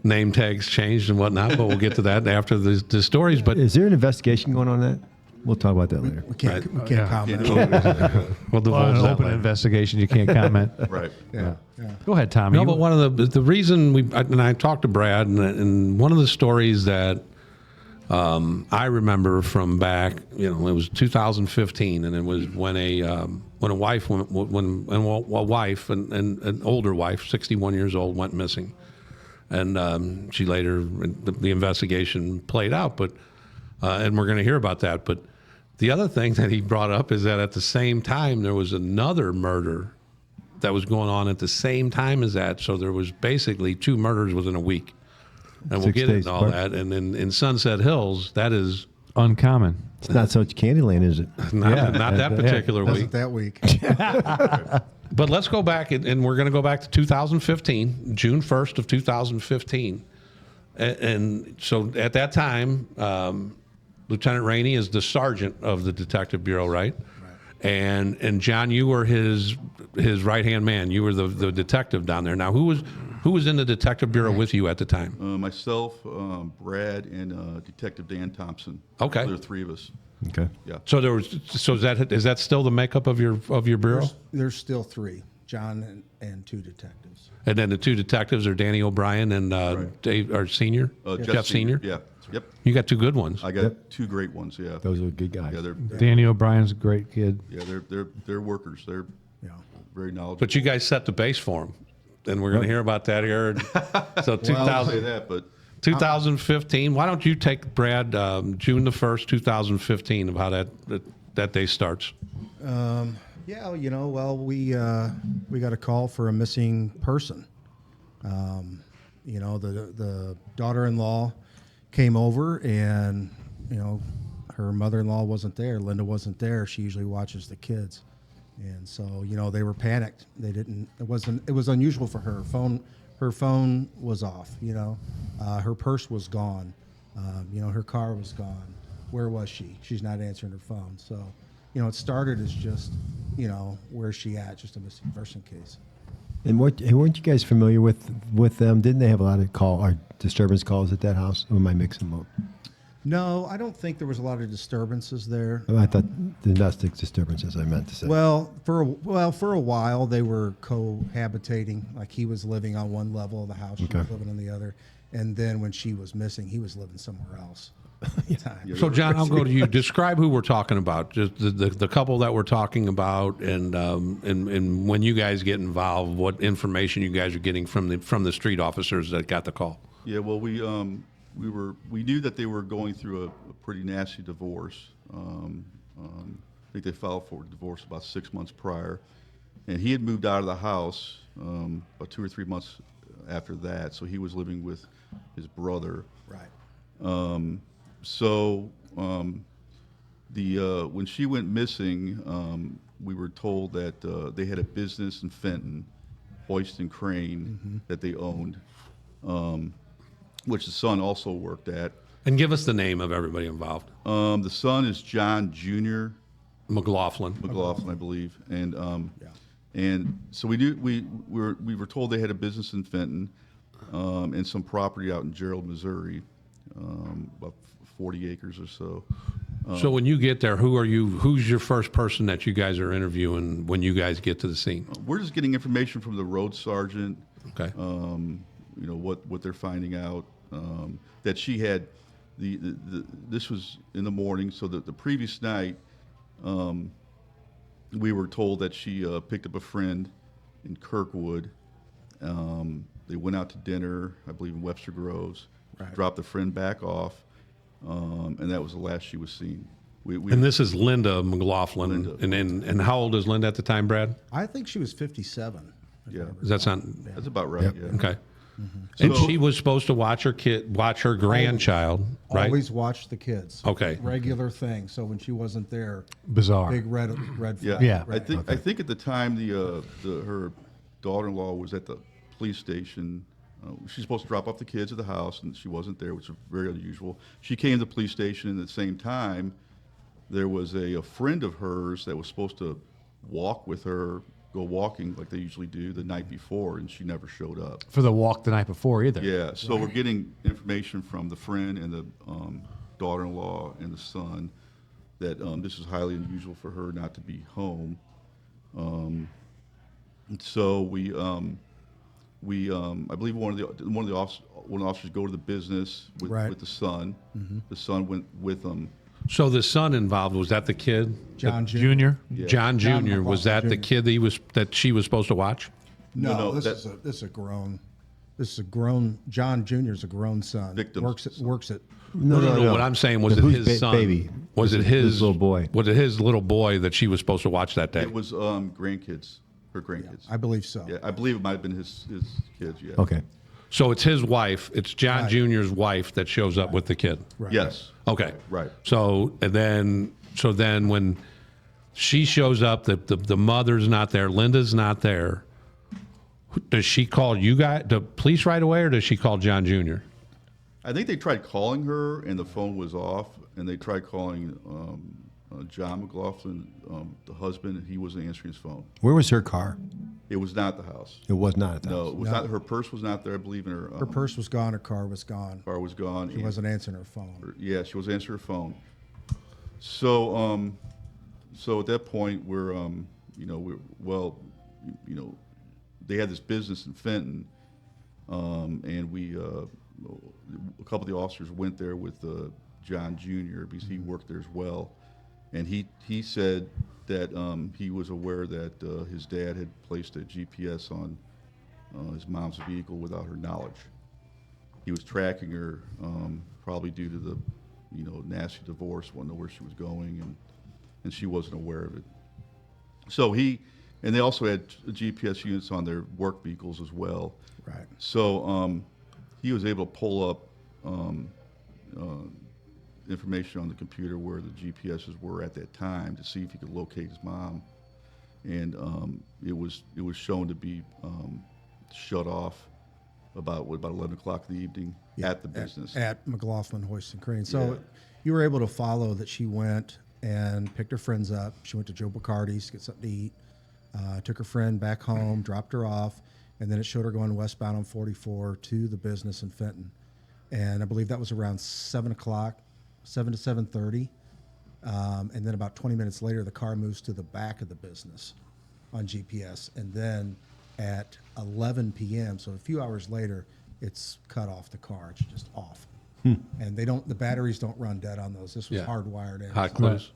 name tags changed and whatnot, but we'll get to that after the stories. But Is there an investigation going on that? We'll talk about that later. We can't comment. we'll divulge Well, an that open later. investigation, you can't comment. Right. Yeah. Go ahead, Tommy. No, but one of the reason I talked to Brad, and one of the stories that I remember from back, it was 2015, and it was when a wife, an older wife, 61 years old, went missing, and she later the investigation played out, but and we're going to hear about that. But the other thing that he brought up is that at the same time there was another murder that was going on at the same time as that, so there was basically 2 murders within a week. And we'll 6 get days into all apart. that. And in Sunset Hills, that is Uncommon. It's not so much Candyland, is it? not that particular week. Wasn't that week? But let's go back, and we're going to go back to 2015, June 1st of 2015. And so at that time, Lieutenant Raney is the sergeant of the Detective Bureau, right? And John, you were his right-hand man. You were the detective down there. Now, who was in the Detective Bureau with you at the time? Myself, Brad, and Detective Dan Thompson. Okay. There were 3 of us. Okay. Yeah. So is that still the makeup of your bureau? There's still 3, John and 2 detectives. And then the 2 detectives are Danny O'Brien and Dave, our senior, Jeff Senior. Yeah. Yep. You got 2 good ones. I got 2 great ones. Yeah. Those are good guys. Yeah. They're Danny O'Brien's a great kid. they're workers. They're very knowledgeable. But you guys set the base for them, and we're going to hear about that here. So Well, I'll say that, but 2015. Why don't you take Brad June the 1st, 2015, of how that day starts? Yeah, well, we got a call for a missing person. The daughter-in-law came over, and her mother-in-law wasn't there. Linda wasn't there. She usually watches the kids, and so they were panicked. They didn't. It was unusual for her. Her phone was off. Her purse was gone. Her car was gone. Where was she? She's not answering her phone. So, it started as just, where's she at? Just a missing person case. And weren't you guys familiar with them? Didn't they have a lot of disturbance calls at that house? Or am I mixing them up? No, I don't think there was a lot of disturbances there. Oh, I thought domestic disturbances. I meant to say. Well, for a while they were cohabitating. Like he was living on one level of the house, she was living on the other, and then when she was missing, he was living somewhere else. So, John, I'll go to you. Describe who we're talking about. Just the couple that we're talking about, and when you guys get involved, what information you guys are getting from the street officers that got the call. Yeah, well, we knew that they were going through a pretty nasty divorce. I think they filed for divorce about 6 months prior, and he had moved out of the house about 2 or 3 months after that. So he was living with his brother. Right. So when she went missing, we were told that they had a business in Fenton, Hoist and Crane, that they owned, which the son also worked at. And give us the name of everybody involved. The son is John Jr. McLaughlin, I believe, and so we were told they had a business in Fenton, and some property out in Gerald, Missouri, about 40 acres or so. So when you get there, who's your first person that you guys are interviewing when you guys get to the scene? We're just getting information from the road sergeant. Okay. What they're finding out, that she had this was in the morning, so that the previous night, we were told that she picked up a friend in Kirkwood. They went out to dinner, I believe in Webster Groves, dropped the friend back off, and that was the last she was seen. And this is Linda McLaughlin. And how old is Linda at the time, Brad? I think she was 57. Yeah. Does that sound? That's about right. Yep. Yeah. Okay. And she was supposed to watch her grandchild, right? Always watch the kids. Okay. Regular thing. So when she wasn't there, Bizarre. big red Yeah. flag. Yeah. I think at the time her daughter-in-law was at the police station. She's supposed to drop off the kids at the house, and she wasn't there, which is very unusual. She came to the police station, and at the same time, there was a friend of hers that was supposed to walk with her, go walking like they usually do the night before, and she never showed up. For the walk the night before either. Yeah, so we're getting information from the friend and the daughter-in-law and the son that this is highly unusual for her not to be home. And so we I believe one of the officers go to the business with the son. The son went with them. So the son involved, was that the kid? John Jr. Junior? Yeah. John Jr. Was that McLaughlin the kid that she was supposed to watch? No, No, this is a grown. John Jr. is a grown son. Victim's Works at. No. What I'm saying was it Whose his son? baby? Was it his little boy? Was it his little boy that she was supposed to watch that day? It was grandkids, her grandkids. I believe so. Yeah, I believe it might have been his kids. Yeah. Okay. So it's his wife. It's John Jr.'s wife that shows up with the kid. Right. Yes. Okay. Right. So then when she shows up, the mother's not there, Linda's not there. Does she call you guys, the police right away, or does she call John Jr.? I think they tried calling her, and the phone was off, and they tried calling John McLaughlin, the husband, and he wasn't answering his phone. Where was her car? It was not the house. It was not at the No, house. it was not. Her purse was not there, I believe, and Her purse was gone. Her car was gone. car was gone. She wasn't answering her phone. Yeah, she was answering her phone. So, so at that point, they had this business in Fenton, and we, a couple of the officers went there with John Jr. because he worked there as well, and he said that he was aware that his dad had placed a GPS on his mom's vehicle without her knowledge. He was tracking her, probably due to the, nasty divorce, wouldn't know where she was going, and she wasn't aware of it. So and they also had GPS units on their work vehicles as well. Right. So he was able to pull up information on the computer where the GPSs were at that time to see if he could locate his mom, and it was shown to be shut off about 11 o'clock in the evening at the business. At McLaughlin, Hoist and Crane. So Yeah. you were able to follow that she went and picked her friends up. She went to Joe Bacardi's to get something to eat, took her friend back home, dropped her off, and then it showed her going westbound on 44 to the business in Fenton. And I believe that was around 7 o'clock. 7 to 7:30. And then about 20 minutes later, the car moves to the back of the business on GPS. And then at 11 p.m., so a few hours later, it's cut off the car. It's just off. And the batteries don't run dead on those. This was hardwired in. Hot clues.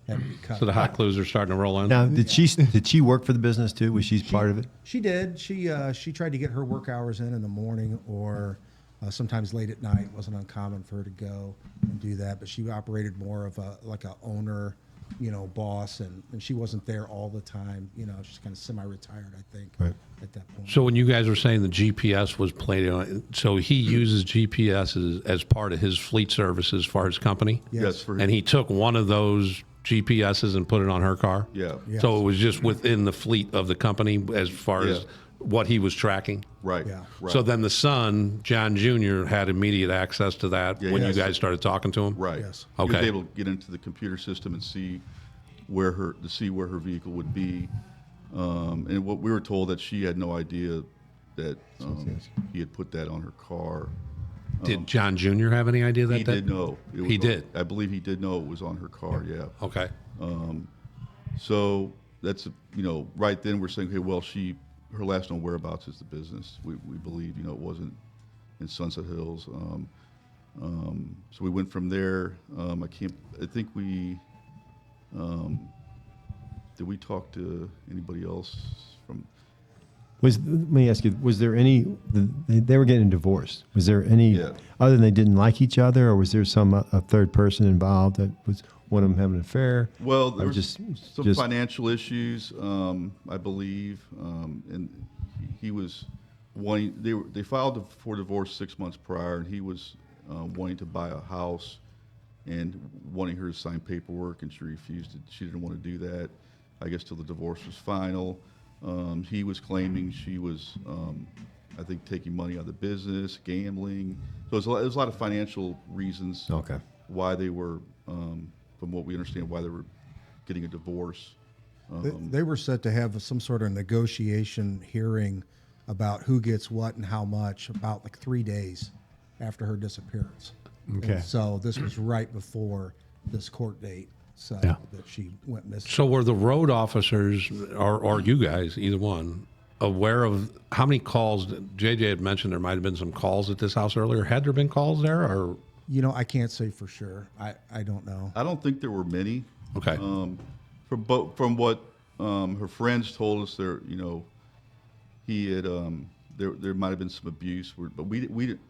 So the hot clues are starting to roll in. Now, did she work for the business too? Was she part of it? She did. She tried to get her work hours in the morning or sometimes late at night. It wasn't uncommon for her to go and do that. But she operated more of a owner, boss, and she wasn't there all the time. She's kind of semi-retired, I think, at that point. So when you guys were saying the GPS was played on, so he uses GPS as part of his fleet services for his company? Yes. For And he took one of those GPSs and put it on her car? Yeah. Yes. So it was just within the fleet of the company as far as what he was tracking? Right. Yeah. Right. So then the son, John Jr., had immediate access to that when you yes. guys started talking to him? Right. Yes. He was Okay. able to get into the computer system and see where her vehicle would be. And what we were told that she had no idea that he had put that on her car. Did John Jr. have any idea that? He did know. It was He did? I believe he did know it was on her car, yeah. Okay. So that's, right then we're saying, okay, well, her last known whereabouts is the business. We believe, it wasn't in Sunset Hills. So we went from there. I think we, did we talk to anybody else from? Let me ask you, was there any, they were getting divorced. Was there any, Yeah. other than they didn't like each other, or was there a third person involved that was one of them having an affair? Well, there Or was some financial issues, I believe, and he was wanting. They filed for divorce 6 months prior, and he was wanting to buy a house and wanting her to sign paperwork, and she refused. She didn't want to do that, I guess, till the divorce was final. He was claiming she was, I think, taking money out of the business, gambling. So there's a lot of financial reasons why they were. From what we understand, why they were getting a divorce. They were set to have some sort of negotiation hearing about who gets what and how much about 3 days after her disappearance. Okay. And so this was right before this court date that she went missing. So were the road officers, or you guys, either one, aware of how many calls? JJ had mentioned there might have been some calls at this house earlier. Had there been calls there, or? I can't say for sure. I don't know. I don't think there were many. Okay. From what her friends told us, he had there might have been some abuse, but I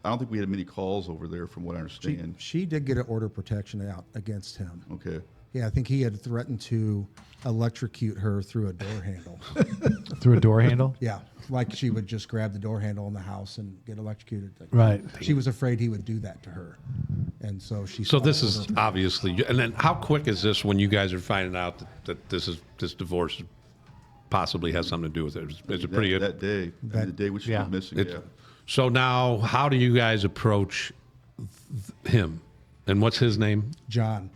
don't think we had many calls over there, from what I understand. She did get an order of protection out against him. Okay. Yeah, I think he had threatened to electrocute her through a door handle. Through a door handle? Yeah, like she would just grab the door handle in the house and get electrocuted. Right. She was afraid he would do that to her, and so she. So this is obviously, and then how quick is this when you guys are finding out that this divorce possibly has something to do with it? Is it pretty? That day, the day we went missing. So now, how do you guys approach him? And what's his name? John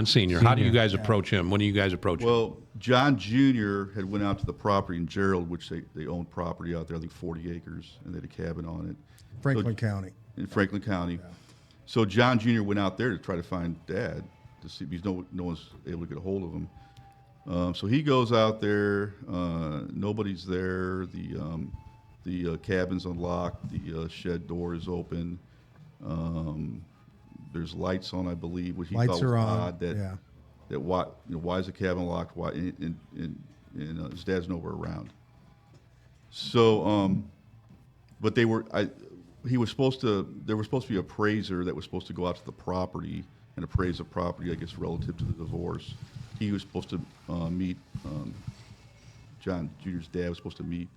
Senior. How do you guys approach him? When do you guys approach him? Well, John Jr. had went out to the property in Gerald, which they owned property out there, I think 40 acres, and they had a cabin on it. Franklin County. In Franklin County. Yeah. So John Jr. went out there to try to find Dad, to see, because no one's able to get a hold of him. So he goes out there. Nobody's there. The cabin's unlocked. The shed door is open. There's lights on, I believe, which he thought was odd. That why is the cabin locked? Why? And his dad's nowhere around. So, but there was supposed to be an appraiser that was supposed to go out to the property and appraise the property, I guess, relative to the divorce. He was supposed to meet John Jr.'s dad was supposed to meet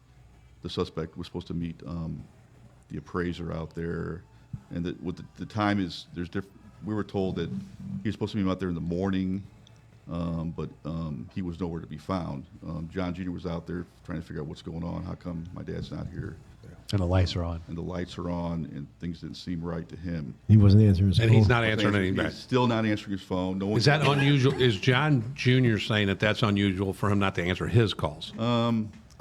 the suspect was supposed to meet the appraiser out there, and the time is we were told that he was supposed to meet him out there in the morning, but he was nowhere to be found. John Jr. was out there trying to figure out what's going on. How come my dad's not here? And the lights are on. And the lights are on, and things didn't seem right to him. He wasn't answering his phone. And he's not answering anything back. He's still not answering his phone. No one. Is that unusual? Is John Jr. saying that that's unusual for him not to answer his calls?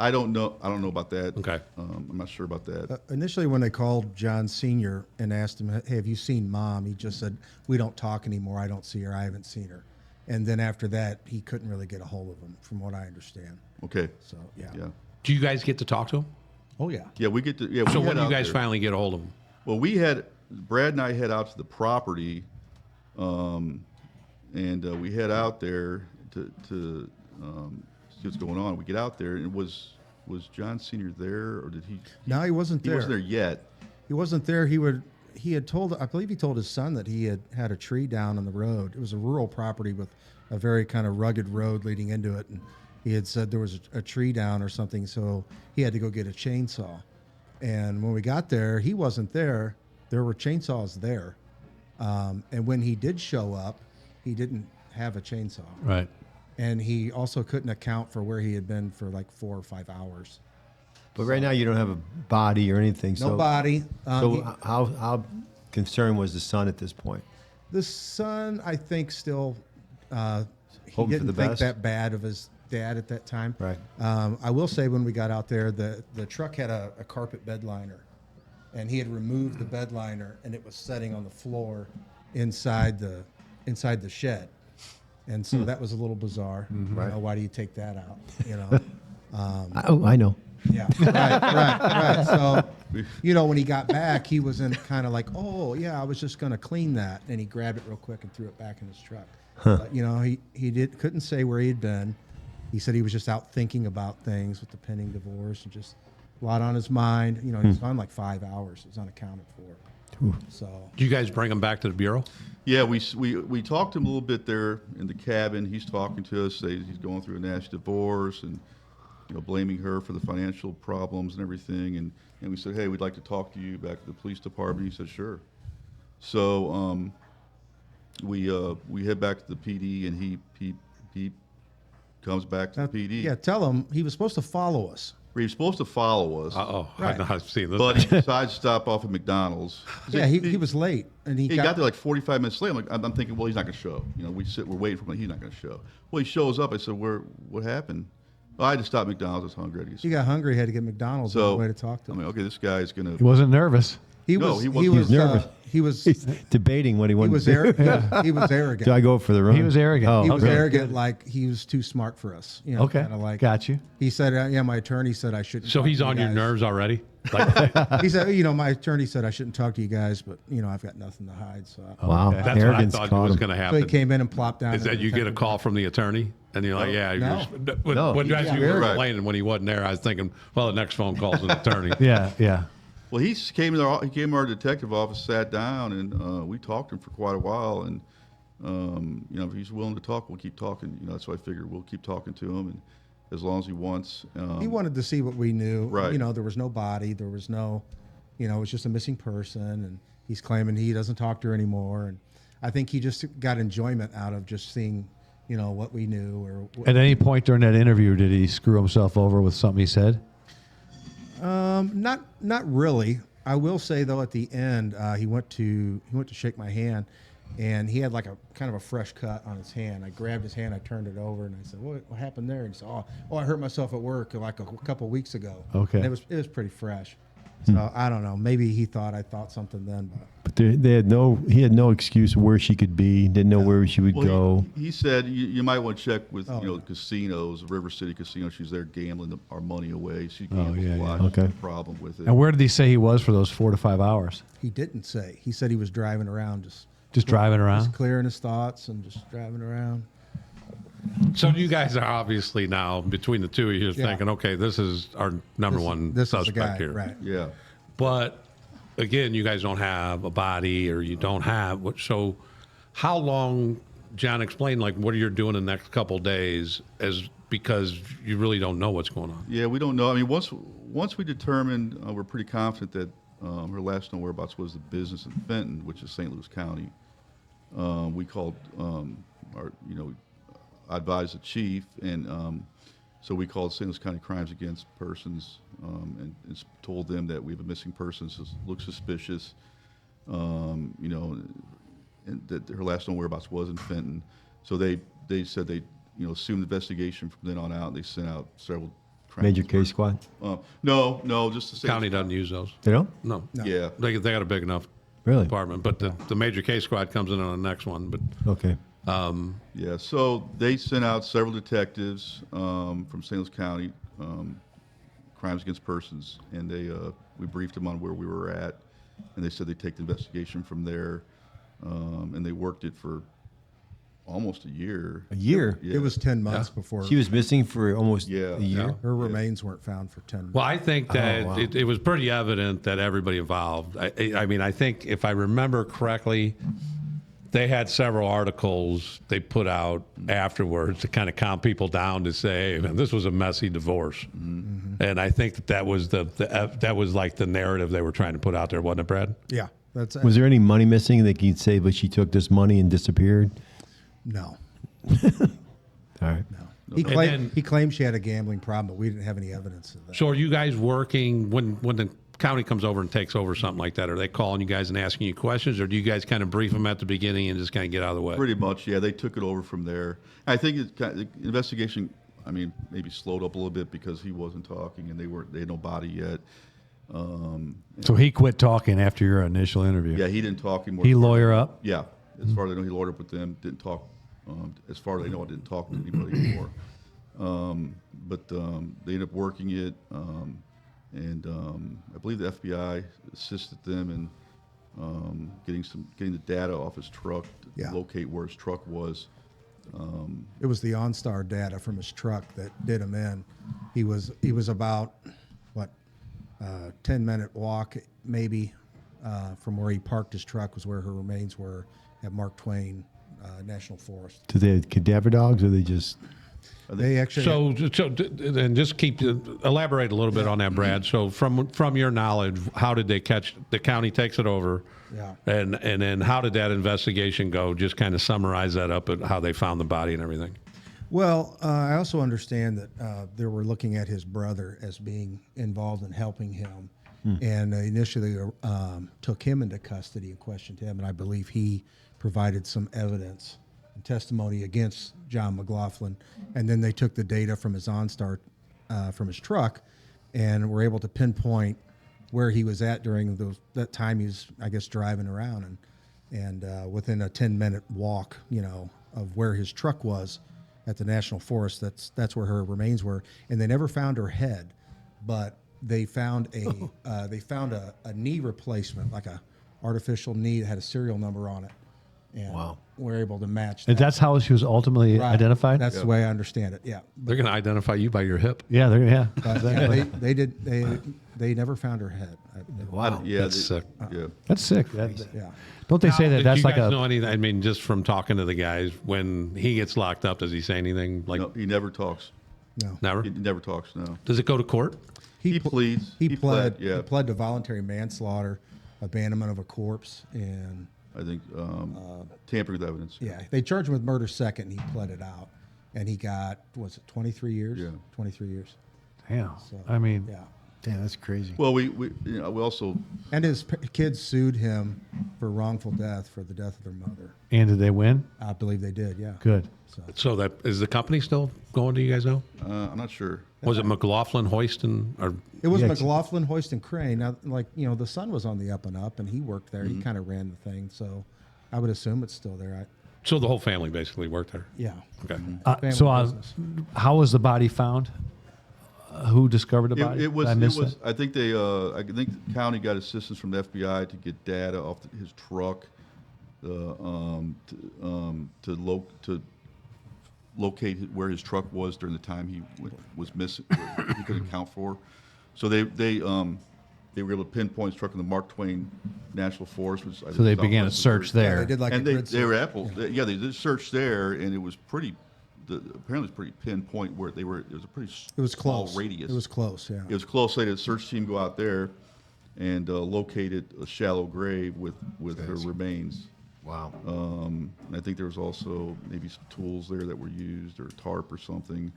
I don't know. I don't know about that. Okay. I'm not sure about that. Initially, when they called John Sr. and asked him, "Hey, have you seen Mom?" He just said, "We don't talk anymore. I don't see her. I haven't seen her." And then after that, he couldn't really get a hold of him, from what I understand. Okay. So yeah. Yeah. Do you guys get to talk to him? Oh yeah. Yeah, we get to. Yeah. So we when head do you out guys there. finally get a hold of him? Well, Brad and I head out to the property, and we head out there to see what's going on. We get out there, and was John Sr. there, or did he? No, he wasn't there. He wasn't there yet. He wasn't there. He had told, I believe he told his son that he had a tree down on the road. It was a rural property with a very kind of rugged road leading into it, and he had said there was a tree down or something, so he had to go get a chainsaw. And when we got there, he wasn't there. There were chainsaws there, and when he did show up, he didn't have a chainsaw. Right. And he also couldn't account for where he had been for like 4 or 5 hours. But right now you don't have a body or anything. No body. So how concerned was the son at this point? The son, I think, still he Hoping for didn't the think best? that bad of his dad at that time. Right. I will say when we got out there, the truck had a carpet bed liner, and he had removed the bed liner, and it was setting on the floor inside the shed. And so that was a little bizarre. Right. You know, why do you take that out? You know. I know. Yeah, right. So, you know, when he got back, he was in kind of like, oh, yeah, I was just going to clean that. And he grabbed it real quick and threw it back in his truck. But, you know, he couldn't say where he'd been. He said he was just out thinking about things with the pending divorce and just a lot on his mind. You know, he was gone like 5 hours. It was unaccounted for. So, Do you guys bring him back to the bureau? Yeah, we talked to him a little bit there in the cabin. He's talking to us. He's going through a nasty divorce and, you know, blaming her for the financial problems and everything. And we said, hey, we'd like to talk to you back at the police department. He said, sure. So we head back to the PD, and he comes back to the PD. yeah, tell him he was supposed to follow us. He was supposed to follow us. Right. I've seen this. But he decided to stop off at McDonald's. Yeah, he was late, and he got there like 45 minutes late. I'm thinking, well, he's not going to show. You know, we're waiting for him. He's not going to show. Well, he shows up. I said, what happened? Well, I had to stop at McDonald's. I was hungry. He got hungry, had to get McDonald's. So, No way to talk to I him. mean, okay, this guy's going He to. wasn't nervous. He No, was he wasn't. He was nervous. He was He's debating what he wanted was to do. arrogant. He was arrogant. Do I go for the run? He was arrogant. Oh, He was really? arrogant, like he was too smart for us. You know, Okay. kinda like Got you. He said, "Yeah, my attorney said I shouldn't." So talk he's to you on your guys." nerves already? Like, He said, "You know, my attorney said I shouldn't talk to you guys, but you know, I've got nothing to hide." So, Wow. that's what I Arrogance thought caught was him. going to so he happen. came in and plopped down. Is that you get a call from the attorney? And you're like, yeah. No. When Yeah. you were Right. complaining when he wasn't there, I was thinking, well, the next phone call's an attorney. Yeah. Well, he came to our detective office, sat down, and we talked to him for quite a while. And you know, if he's willing to talk, we'll keep talking. You know, that's why I figured we'll keep talking to him, and as long as he wants. He wanted to see what we knew. Right. You know, there was no body. There was no, you know, it was just a missing person, and he's claiming he doesn't talk to her anymore. And I think he just got enjoyment out of just seeing, you know, what we knew. Or At any point during that interview, did he screw himself over with something he said? Not really. I will say though, at the end, he went to shake my hand, and he had like a kind of a fresh cut on his hand. I grabbed his hand, I turned it over, and I said, "What happened there?" And he said, "Oh, I hurt myself at work like a couple weeks ago." Okay. And it was pretty fresh. So I don't know. Maybe he thought I thought something then, but But he had no excuse where she could be. Didn't know where she would Well, go. he said you might want to check with Oh, you know yeah. casinos, River City Casino. She's there gambling our money away. She gambles yeah, a lot. yeah. She's got Okay. a problem with it. And where did he say he was for those 4 to 5 hours? he didn't say. He said he was driving around, Just driving just around? clearing his thoughts and just driving around. So you guys are obviously now, between the two of you, Yeah. thinking, okay, this is our number one This is the suspect guy, here. right? Yeah. But again, you guys don't have a body, or you don't have. So how long, John, explain like what you're doing the next couple days, as because you really don't know what's going on. Yeah, we don't know. I mean, once we determined, we're pretty confident that her last known whereabouts was the business in Fenton, which is St. Louis County. We called I advised the chief, and so we called St. Louis County Crimes Against Persons and told them that we have a missing person, looks suspicious, and that her last known whereabouts was in Fenton. So they said they assumed the investigation from then on out. And they sent out several Major case squad? No, just the same. County doesn't use those. They don't? No. Yeah. They got a big enough Really? department, but the major case squad comes in on the next one. But Okay. Yeah, so they sent out several detectives from St. Louis County, crimes against persons, and we briefed them on where we were at, and they said they'd take the investigation from there, and they worked it for almost a year. A year? Yeah. It was 10 months before She was missing for almost Yeah. a year? Yeah. her remains weren't found for 10 months. well, I think that wow. it was pretty evident that everybody involved. I mean, I think if I remember correctly, they had several articles they put out afterwards to kind of calm people down to say, hey, man, this was a messy divorce. Mm-hmm. And I think that was that was like the narrative they were trying to put out there, wasn't it, Brad? Yeah, that's Was there any money missing that you'd say, but she took this money and disappeared? no. All right. He claimed she had a gambling problem, but we didn't have any evidence of that. So are you guys working when the county comes over and takes over something like that? Are they calling you guys and asking you questions, or do you guys kind of brief them at the beginning and just kind of get out of the way? Pretty much, yeah. They took it over from there. I think the investigation, I mean, maybe slowed up a little bit because he wasn't talking and they had no body yet. So he quit talking after your initial interview. Yeah, he didn't talk anymore. He lawyer up. Yeah, as far as I know, he lawyered up with them. Didn't talk. As far as I know, I didn't talk to anybody anymore. But they ended up working it, and I believe the FBI assisted them in getting the data off his truck to Yeah. locate where his truck was. It was the OnStar data from his truck that did him in. He was about 10-minute walk maybe from where he parked his truck was where her remains were at Mark Twain National Forest. Do they have cadaver dogs, or they just? They actually So and just elaborate a little bit on that, Brad. So from your knowledge, how did they catch? The county takes it over, Yeah. and then how did that investigation go? Just kind of summarize that up at how they found the body and everything. Well, I also understand that they were looking at his brother as being involved in helping him, and initially took him into custody and questioned him, and I believe he provided some evidence and testimony against John McLaughlin, and then they took the data from his OnStar, from his truck, and were able to pinpoint where he was at during that time he was, I guess, driving around, and within a 10-minute walk, of where his truck was at the National Forest. That's where her remains were, and they never found her head, but they found a knee replacement, like a artificial knee that had a serial number on it, and we're able to match that. And that's how she was ultimatally Right. identified? That's the way I understand it. Yeah, They're going to identify you by your hip. Yeah, but yeah, they never found her head. Wow. Yeah, That's sick. Yeah. That's sick. Yeah. Don't they say that Did that's you like guys a... know anything? I mean, just from talking to the guys, when he gets locked up, does he say anything? Like, No, he never talks. No. never? He never talks. No. Does it go to court? He pleads. He pled. Yeah. He pled to voluntary manslaughter, abandonment of a corpse, and I think tampering with evidence. yeah, they charged him with murder second. And he pled it out, and he got 23 years? Yeah. 23 years. Damn. So, I mean, yeah. Damn, that's crazy. Well, we also And his kids sued him for wrongful death for the death of their mother. and did they win? I believe they did. Yeah. Good. So that is the company still going? Do you guys know? I'm not sure. Was it McLaughlin, Hoyston, or It was Yeah, McLaughlin, Hoist, and Crane. Now, the son was on the up and up, and he worked there. He kind of ran the thing, so I would assume it's still there. so the whole family basically worked there? Yeah. Okay. Family business. How was the body found? Who discovered the body? It was. Did I miss I that? think they. I think the county got assistance from the FBI to get data off his truck, to locate where his truck was during the time he was missing. He couldn't account for. So they were able to pinpoint his truck in the Mark Twain National Forest. Which So they began a search Yeah, there. they did like And a they grid were search. Apple. Yeah, they did search there, and it was pretty. Apparently, it's pretty pinpoint where they were. It was a pretty It was small close. radius. It was close. Yeah. It was close. They had a search team go out there and located a shallow grave with her remains. Wow. And I think there was also maybe some tools there that were used or a tarp or something.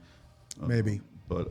Maybe. But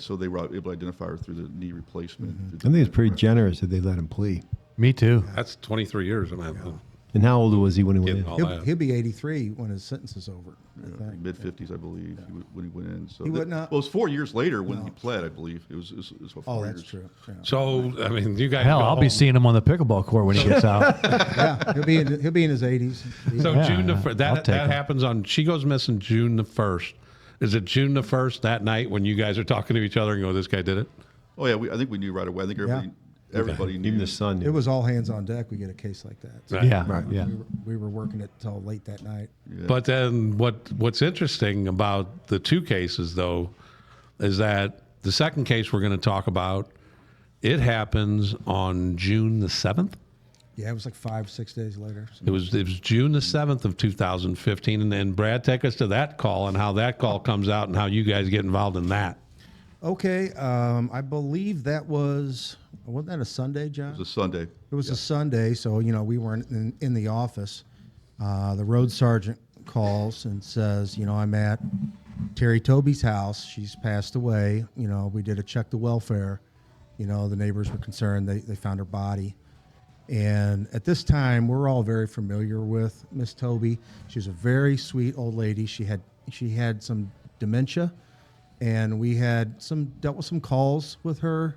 so they were able to identify her through the knee replacement. I think it's pretty generous that they let him plea. Me too. That's 23 years. I mean, And how old was he when he went Getting in? all that. He'll be 83 when his sentence is over. I think. Mid-50s, I believe, when he went in. So He would not- Well, it was 4 years later when he pled, I believe. It was what, 4 Oh, years. that's true. Yeah. So, I mean, you guys Hell, go I'll be home. seeing him on the pickleball court when he gets out. Yeah, he'll be in his 80s. So Yeah, June the yeah. fir- I'll that take that him. happens on. She goes missing June the 1st. Is it June the 1st that night when you guys are talking to each other and go, "This guy did it"? Oh, yeah, I think we knew right away. I think everybody knew. Even the son. It was all hands on deck. We get a case like that. So Right. Yeah, Right. yeah. we were working it till late that night. But then what's interesting about the two cases, though, is that the second case we're going to talk about, it happens on June the 7th. Yeah, it was like 5-6 days later. So. It was June the 7th of 2015. And then, Brad, take us to that call and how that call comes out and how you guys get involved in that. Okay, I believe wasn't that a Sunday, John? It was a Sunday. It was a Sunday, so we weren't in the office. The road sergeant calls and says, I'm at Terry Tobey's house. She's passed away. We did a check the welfare. The neighbors were concerned. They found her body. And at this time, we're all very familiar with Miss Tobey. She was a very sweet old lady. She had some dementia, and we had dealt with some calls with her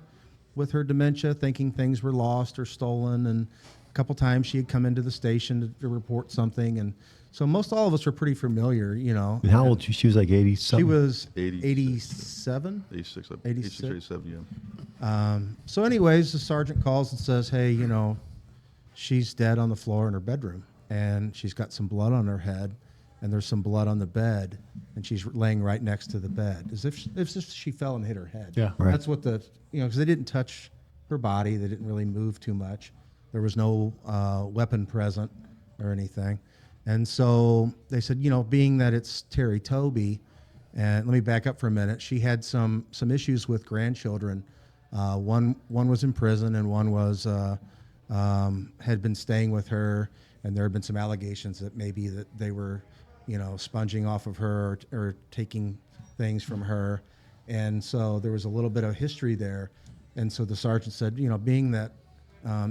dementia, thinking things were lost or stolen. And a couple times she had come into the station to report something. And so most all of us were pretty familiar, And how old? She was like 80 something. She was 86. 87. 86, 86. 87, yeah. So anyways, the sergeant calls and says, hey, she's dead on the floor in her bedroom, and she's got some blood on her head, and there's some blood on the bed, and she's laying right next to the bed, as if she fell and hit her head. Yeah. Right. That's what because they didn't touch her body. They didn't really move too much. There was no weapon present or anything. And so they said, being that it's Terry Tobey, and let me back up for a minute. She had some issues with grandchildren. One was in prison, and one was had been staying with her, and there had been some allegations that maybe that they were, sponging off of her or taking things from her, and so there was a little bit of history there, and so the sergeant said, being that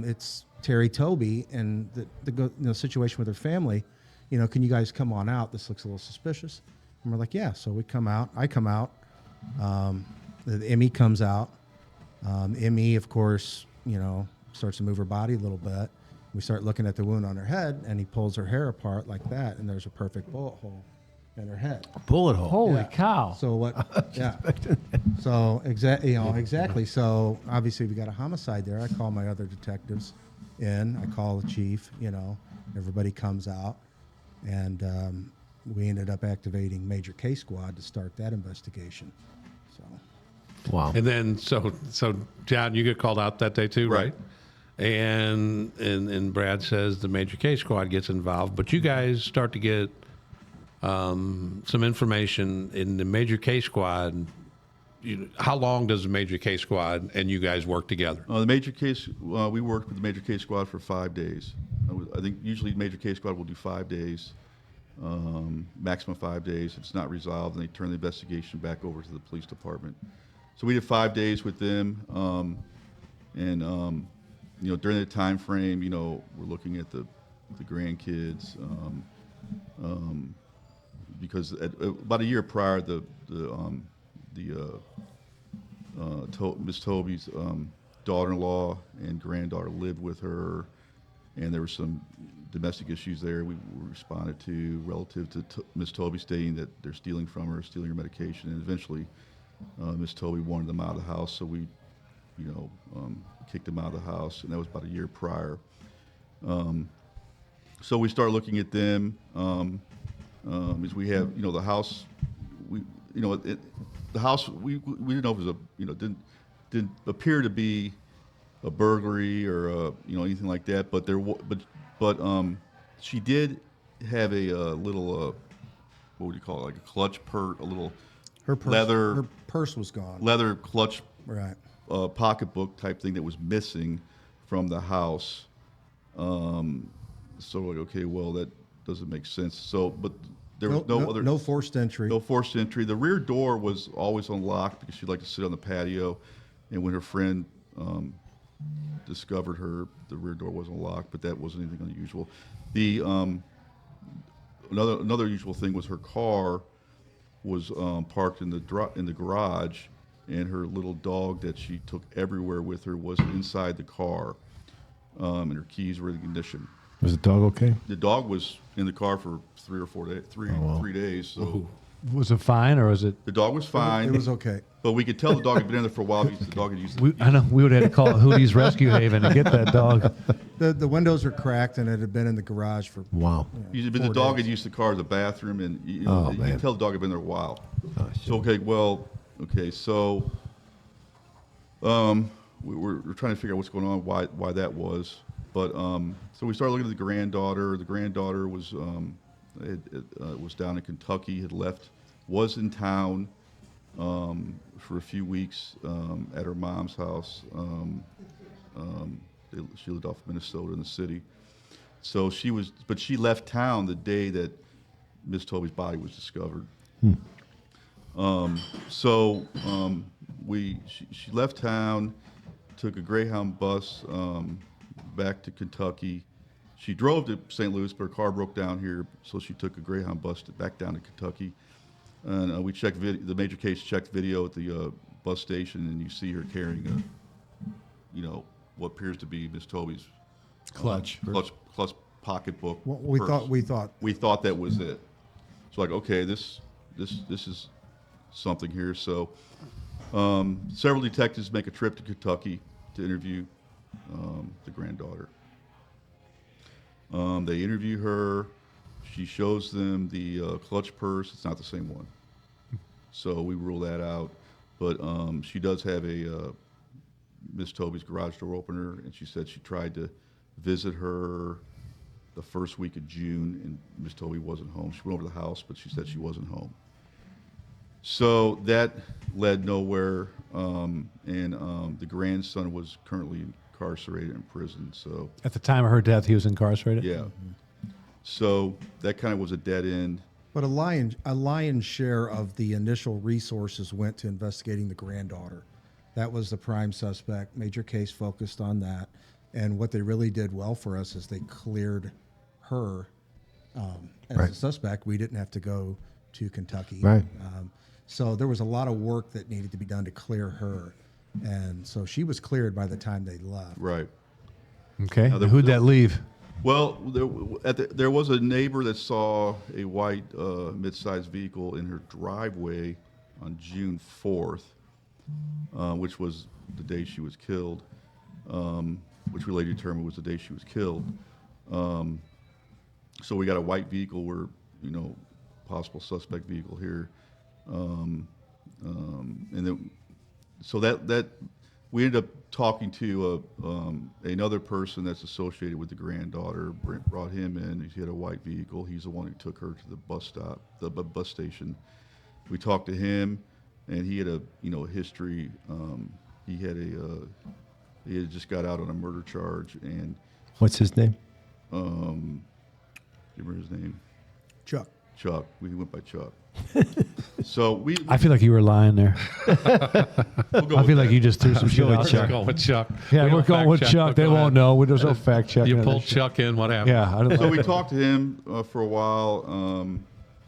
it's Terry Tobey and the situation with her family, can you guys come on out? This looks a little suspicious. And we're like, yeah. So we come out. I come out. The Emmy comes out. Emmy, of course, starts to move her body a little bit. We start looking at the wound on her head, and he pulls her hair apart like that, and there's a perfect bullet hole in her head. Bullet hole. Holy cow. So what? Yeah. So exactly. So obviously we got a homicide there. I call my other detectives in. I call the chief. Everybody comes out, and we ended up activating Major Case Squad to start that investigation. So. Wow. And then, so John, you get called out that day too, right? And Brad says the Major Case Squad gets involved, but you guys start to get some information in the Major Case Squad. How long does the Major Case Squad and you guys work together? The Major Case, we worked with the Major Case Squad for 5 days. I think usually the Major Case Squad will do 5 days, maximum 5 days. If it's not resolved, then they turn the investigation back over to the police department. So we did 5 days with them, and during that time frame, we're looking at the grandkids, because about a year prior, Miss Tobey's daughter-in-law and granddaughter lived with her, and there were some domestic issues there we responded to relative to Miss Tobey stating that they're stealing from her, stealing her medication, and eventually Miss Tobey wanted them out of the house, so we, kicked them out of the house, and that was about a year prior. So we start looking at them, as we have, the house, the house, we didn't know if it was didn't appear to be a burglary or anything like that, but she did have a little what would you call it, like a clutch purse, a little Her purse was gone. leather clutch Right. pocketbook type thing that was missing from the house. So like, okay, well, that doesn't make sense. So, but there was No forced entry. no forced entry. The rear door was always unlocked because she'd like to sit on the patio, and when her friend discovered her. The rear door wasn't locked, but that wasn't anything unusual. The another usual thing was her car was parked in the garage, and her little dog that she took everywhere with her was inside the car, and her keys were in the ignition. Was the dog okay? The dog was in the car for 3 or 4 days, 3 days. So Was it fine or was it? the dog was fine. It was okay. But we could tell the dog had been in there for a while because the dog had used. I know we would have had to call Hootie's Rescue Haven to get that dog. The windows were cracked and it had been in the garage for Wow. But the 4 dog days. had used the car as a bathroom, and you man. could tell the dog had been there a while. Oh, shit. So we're trying to figure out what's going on, why that was. But so we started looking at the granddaughter. The granddaughter was was down in Kentucky, had left, was in town for a few weeks at her mom's house. She lived off Minnesota in the city. So she left town the day that Miss Tobey's body was discovered. She left town, took a Greyhound bus back to Kentucky. She drove to St. Louis, but her car broke down here, so she took a Greyhound bus back down to Kentucky. And we checked the major case checked video at the bus station, and you see her carrying what appears to be Miss Tobey's clutch pocketbook. Well, we purse. We thought that was it. So like, okay, this is something here. So several detectives make a trip to Kentucky to interview the granddaughter. They interview her. She shows them the clutch purse. It's not the same one. So we rule that out. But she does have a Miss Tobey's garage door opener, and she said she tried to visit her the first week of June, and Miss Tobey wasn't home. She went over to the house, but she said she wasn't home. So that led nowhere, and the grandson was currently incarcerated in prison. So At the time of her death, he was incarcerated? yeah. So that kind of was a dead end. But a lion's share of the initial resources went to investigating the granddaughter. That was the prime suspect. Major case focused on that. And what they really did well for us is they cleared her as Right. a suspect. We didn't have to go to Kentucky. Right. So there was a lot of work that needed to be done to clear her. And so she was cleared by the time they left. Right. Okay. Now, Who'd that leave? Well, there was a neighbor that saw a white mid-sized vehicle in her driveway on June 4th, which was the day she was killed, which we later determined was the day she was killed. So we got a white vehicle where, possible suspect vehicle here. And then, so that we ended up talking to another person that's associated with the granddaughter. Brought him in. He had a white vehicle. He's the one who took her to the bus stop, the bus station. We talked to him, and he had a history. He had just got out on a murder charge, and What's his name? do you remember his name? Chuck. Chuck. We went by Chuck. So I feel like you were lying there. I feel like you just threw some shit out Let's there. go with Chuck. Yeah, We we're don't going with fact check, Chuck. but They go won't ahead. know. There's no fact checking. You on pulled this shit. Chuck in. What happened? Yeah. I don't So we talked to him for a while.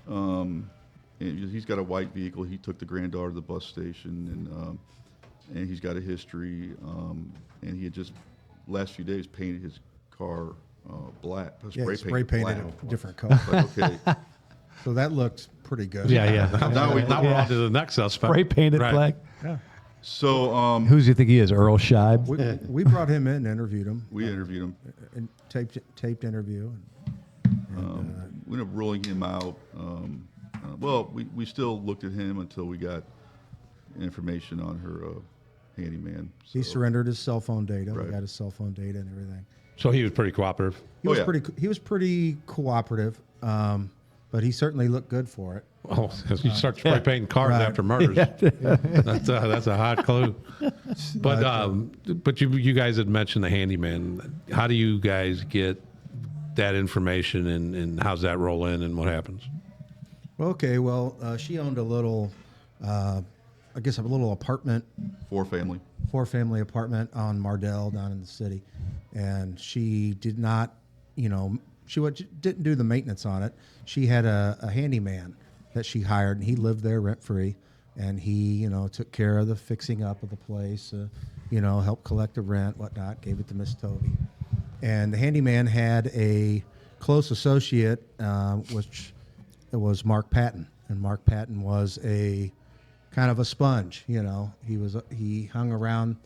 And he's got a white vehicle. He took the granddaughter to the bus station, and he's got a history. And he had just last few days painted his car black. Yeah, spray painted black. it a different color. Like, okay. So that looked pretty good. Yeah. Now We're on to the next suspect. Spray painted Right. black. So Who do you think he is? Earl Scheib? We brought him in and interviewed him. we interviewed him. And taped interview. We ended up ruling him out. Well, we still looked at him until we got information on her handyman. He So- surrendered his cell phone data. Right. We got his cell phone data and everything. So he was pretty cooperative. He Oh, was yeah. He was pretty cooperative, but he certainly looked good for it. Oh, you start spray painting cars Right. after murders. That's a hot clue. But you guys had mentioned the handyman. How do you guys get that information, and how's that roll in, and what happens? Okay, well, she owned a little I guess, a little apartment, 4-family apartment on Mardell down in the city, and she did not, didn't do the maintenance on it. She had a handyman that she hired, and he lived there rent free, and he, took care of the fixing up of the place, helped collect the rent, whatnot, gave it to Miss Tobey. And the handyman had a close associate, which it was Mark Patton, and Mark Patton was a kind of a sponge, he hung around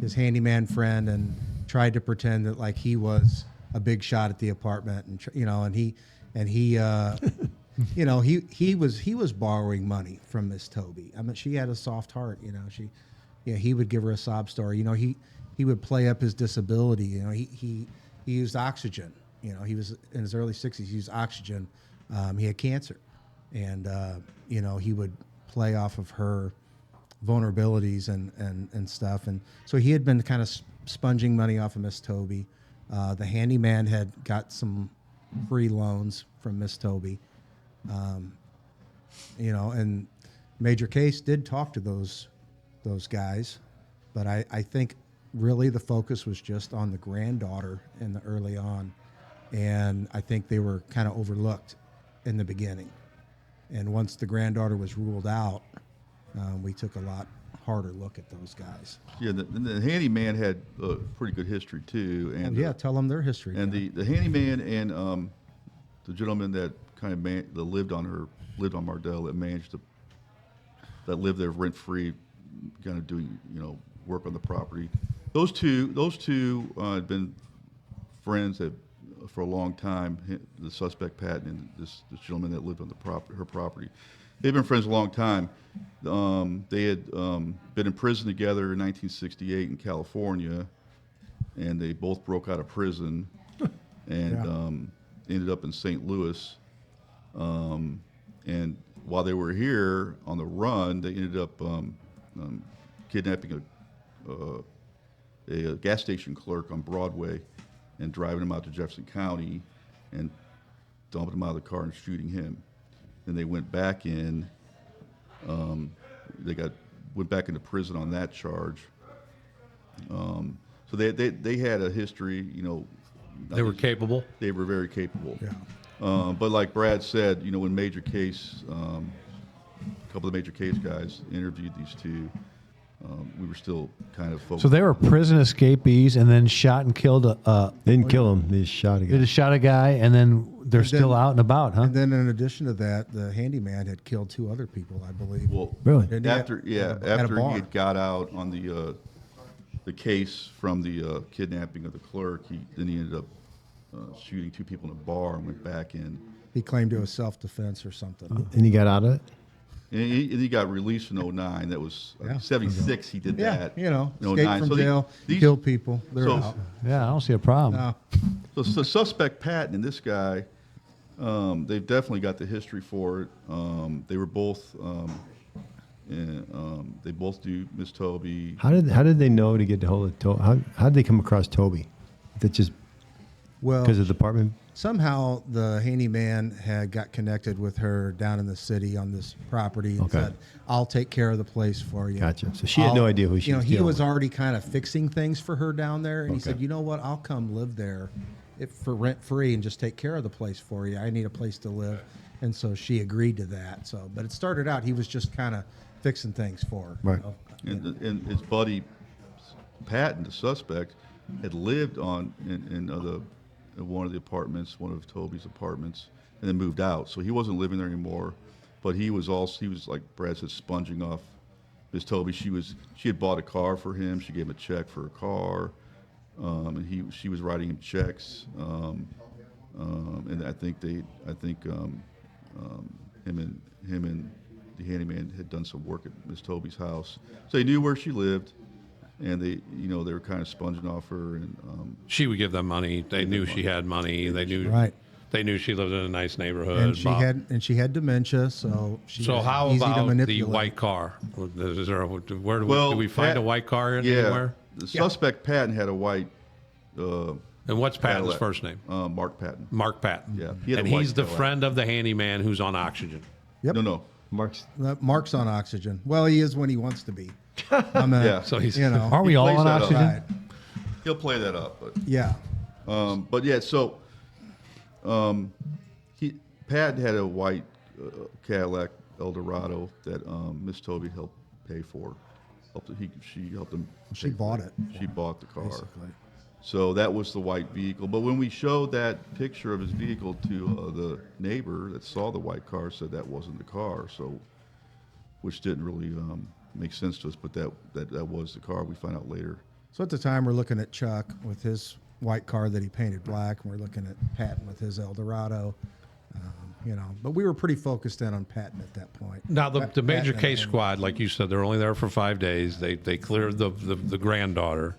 his handyman friend and tried to pretend that like he was a big shot at the apartment, and he was borrowing money from Miss Tobey. I mean, she had a soft heart, he would give her a sob story. He would play up his disability. He used oxygen. He was in his early 60s. He used oxygen. He had cancer, and he would play off of her vulnerabilities and stuff. And so he had been kind of sponging money off of Miss Tobey. The handyman had got some free loans from Miss Tobey. And Major Case did talk to those guys, but I think really the focus was just on the granddaughter in the early on, and I think they were kind of overlooked in the beginning. And once the granddaughter was ruled out, we took a lot harder look at those guys. Yeah, the handyman had a pretty good history too. And tell them their history. And the handyman and the gentleman that kind of that lived on Mardell, that lived there rent free, kind of doing work on the property. Those two had been friends for a long time. The suspect Patton and this gentleman that lived on her property. They've been friends a long time. They had been in prison together in 1968 in California, and they both broke out of prison and ended up in St. Louis. And while they were here on the run, they ended up kidnapping a gas station clerk on Broadway and driving him out to Jefferson County and dumping him out of the car and shooting him. Then they went back in. Went back into prison on that charge. So they had a history. They were capable. They were very capable. Yeah. But like Brad said, when Major Case, a couple of the Major Case guys interviewed these two, we were still kind of focused. So they were prison escapees and then shot and killed They didn't kill him. They just shot a guy. They just shot a guy, and then they're still out and about, huh? And then in addition to that, the handyman had killed 2 other people, I believe. Well, really? After he had got out on the case from the kidnapping of the clerk, he ended up shooting 2 people in a bar and went back in. He claimed it was self-defense or something. And he got out of it? And he got released in 09. That was 76. He did that. Escaped from jail, killed people. They're out. Yeah, I don't see a problem. No. So suspect Patton and this guy, they've definitely got the history for it. They were both, they both do Miss Tobey. How did they know to get a hold of Tobey? How did they come across Tobey? That just because of the apartment? Somehow the handyman had got connected with her down in the city on this property and said, "I'll take care of the place for you." Gotcha. So she had no idea who she was. He was already kind of fixing things for her down there, and he said, "You know what? I'll come live there, for rent free, and just take care of the place for you. I need a place to live." And so she agreed to that. So, but it started out he was just kind of fixing things for her. Right. And his buddy Patton, the suspect, had lived in one of the apartments, one of Tobey's apartments, and then moved out. So he wasn't living there anymore. But he was like Brad said, sponging off Miss Tobey. She had bought a car for him. She gave him a check for a car, and she was writing him checks. And I think him and the handyman had done some work at Miss Tobey's house, so they knew where she lived. And they were kind of sponging off her, and she would give them money. They knew she had money. They knew They knew she lived in a nice neighborhood. And she had dementia, so she was how easy to about manipulate. the white car? Is there do we find a white car anywhere? The suspect Patton had a white. And what's Patton's Cadillac. first name? Mark Patton. Mark Patton. Yeah, he had and a white he's the Cadillac. friend of the handyman who's on oxygen. Yep. No. Mark's on oxygen. Well, he is when he wants to be. Yeah. So he's, Are we all plays on that up. oxygen? Right. He'll play that up, but Yeah. so Pat had a white Cadillac Eldorado that Miss Tobey helped pay for. She helped him. She bought it. She bought the car. Basically. So that was the white vehicle. But when we showed that picture of his vehicle to the neighbor that saw the white car, said that wasn't the car. So, which didn't really make sense to us. But that was the car. We found out later. So at the time, we're looking at Chuck with his white car that he painted black, and we're looking at Patton with his Eldorado. But we were pretty focused in on Patton at that point. now the major Patton case and- squad, like you said, they're only there for 5 days. They cleared the granddaughter,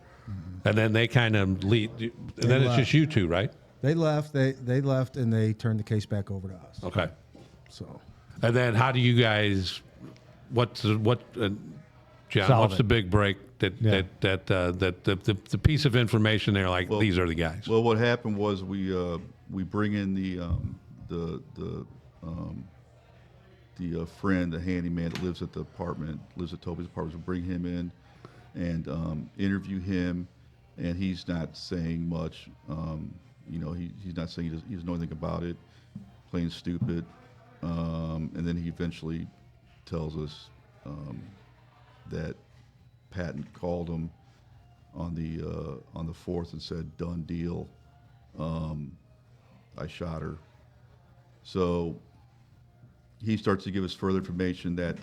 and then they kind of lead. And then it's left. just you two, right? They left. They left, and they turned the case back over to us. Okay. So And then how do you guys? John? Solve What's it. the big break that the piece of information there? Like these are the guys. Well, what happened was we bring in the friend, the handyman that lives at Tobey's apartment. We bring him in and interview him, and he's not saying much. He's not saying he doesn't know anything about it, playing stupid. And then he eventually tells us that Patton called him on the 4th and said, "Done deal. I shot her." So he starts to give us further information that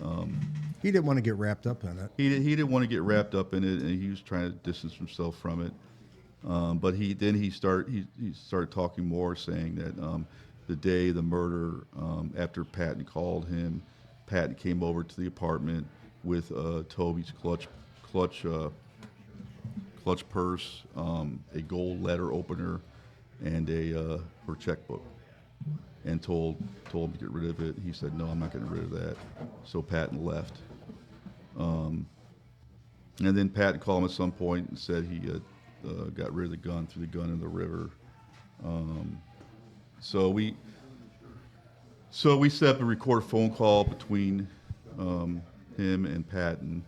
he didn't want to get wrapped up in it. he didn't want to get wrapped up in it, and he was trying to distance himself from it. But he started talking more, saying that the day of the murder, after Patton called him, Patton came over to the apartment with Tobey's clutch purse, a gold letter opener, and her checkbook, and told him to get rid of it. He said, "No, I'm not getting rid of that." So Patton left. And then Patton called him at some point and said he had got rid of the gun, threw the gun in the river. So we set up a recorded phone call between him and Patton.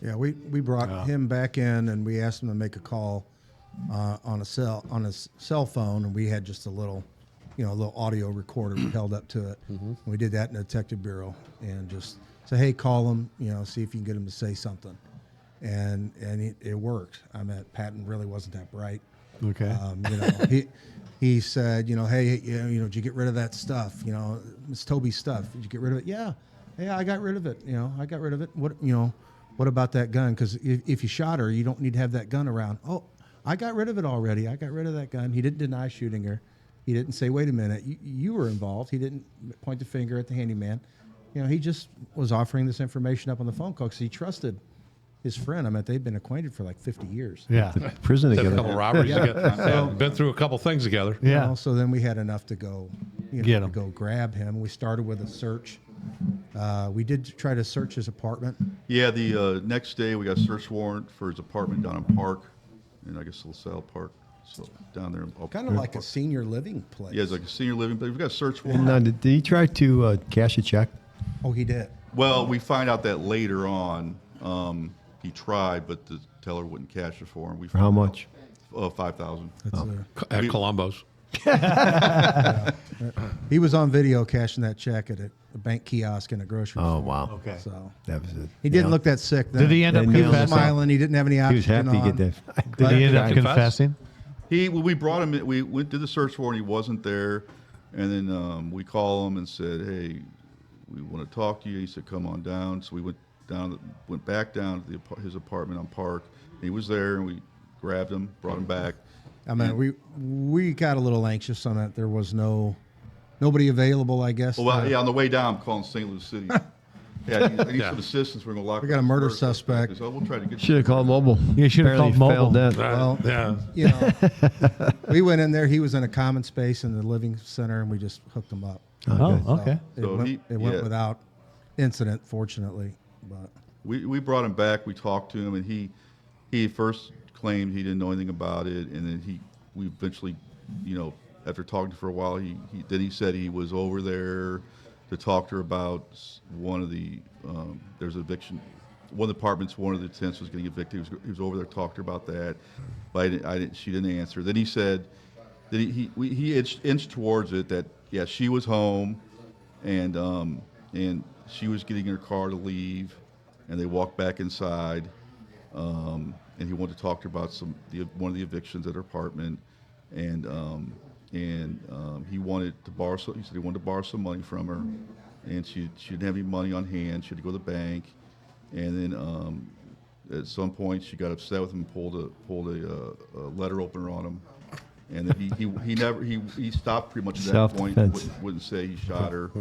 Yeah, we brought him back in, and we asked him to make a call on his cell phone, and we had just a little audio recorder we held up to it. And we did that in the detective bureau, and just say, "Hey, call him, see if you can get him to say something," and it worked. I mean, Patton really wasn't that bright. Okay. He said, "Hey, did you get rid of that stuff? Miss Tobey's stuff. Did you get rid of it?" Yeah, I got rid of it. I got rid of it. What about that gun? Because if you shot her, you don't need to have that gun around. Oh, I got rid of it already. I got rid of that gun. He didn't deny shooting her. He didn't say, "Wait a minute, you were involved." He didn't point the finger at the handyman. He just was offering this information up on the phone call because he trusted his friend. I mean, they've been acquainted for like 50 years. Yeah. Prison Did a together. couple robberies together. Been through a couple things together. Yeah. So then we had enough to go, Get to him. go grab him. We started with a search. We did try to search his apartment. Yeah, the next day we got a search warrant for his apartment down in Park, in I guess LaSalle Park, so down there. Kind of like a senior living place. Yeah, it's like a senior living place. We got a search warrant. And did he try to cash a check? Oh, he did. Well, we find out that later on. He tried, but the teller wouldn't cash it for him. For how much? $5,000. At Columbo's. He was on video cashing that check at a bank kiosk in a grocery store. Oh, wow. Okay. So That was it. he didn't look that sick then. Did he end up He was confessing? smiling. He didn't have any He was oxygen happy to on. get that. Did he end up Confess? confessing? We brought him in. We went to the search warrant. He wasn't there, and then we called him and said, "Hey, we want to talk to you." He said, "Come on down." So we went back down to his apartment on Park. He was there, and we grabbed him, brought him back. I mean, we got a little anxious on that. There was nobody available, I guess. Well, yeah, on the way down, I'm calling St. Louis City. Yeah, I need some assistance. We're going to lock. We got a murder suspect. So we'll try to get. Should have called mobile. You should have called Apparently mobile. failed that. Well, Yeah. we went in there. He was in a common space in the living center, and we just hooked him up. Oh, Okay. okay. So It went yeah. without incident, fortunately. But We brought him back. We talked to him, and he first claimed he didn't know anything about it, and then we eventually, after talking for a while, he said he was over there to talk to her about one of the there's an eviction. One of the apartments, one of the tenants was getting evicted. He was over there, talked to her about that, but she didn't answer. Then he said that he inched towards it that she was home, and she was getting in her car to leave, and they walked back inside, and he wanted to talk to her about one of the evictions at her apartment, and he wanted to borrow. He said he wanted to borrow some money from her, and she didn't have any money on hand. She had to go to the bank. And then at some point she got upset with him, pulled a letter opener on him, and then he stopped pretty much at that point. Wouldn't say he shot her.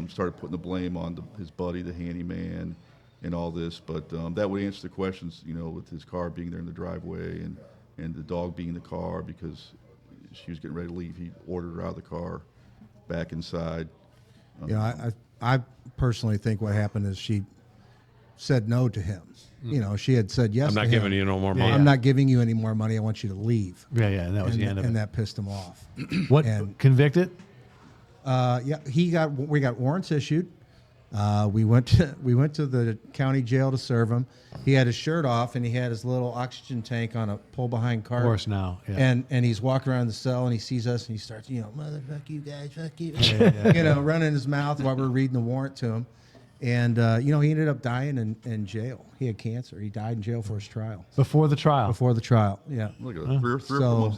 Started putting the blame on his buddy, the handyman, and all this. But that would answer the questions, with his car being there in the driveway and the dog being in the car because she was getting ready to leave. He ordered her out of the car, back inside. I personally think what happened is she said no to him. She had said yes. I'm not giving you no more money. I'm not giving you any more money. I want you to leave. Yeah, and that was the end of it. And that pissed him off. What convicted? We got warrants issued. We went to the county jail to serve him. He had his shirt off and he had his little oxygen tank on a pull behind cart. Of course now. Yeah. And he's walking around the cell and he sees us and he starts, motherfuck you guys, fuck you. Running his mouth while we're reading the warrant to him. And, he ended up dying in jail. He had cancer. He died in jail for his trial. Before the trial? Before the trial, yeah. Look at that.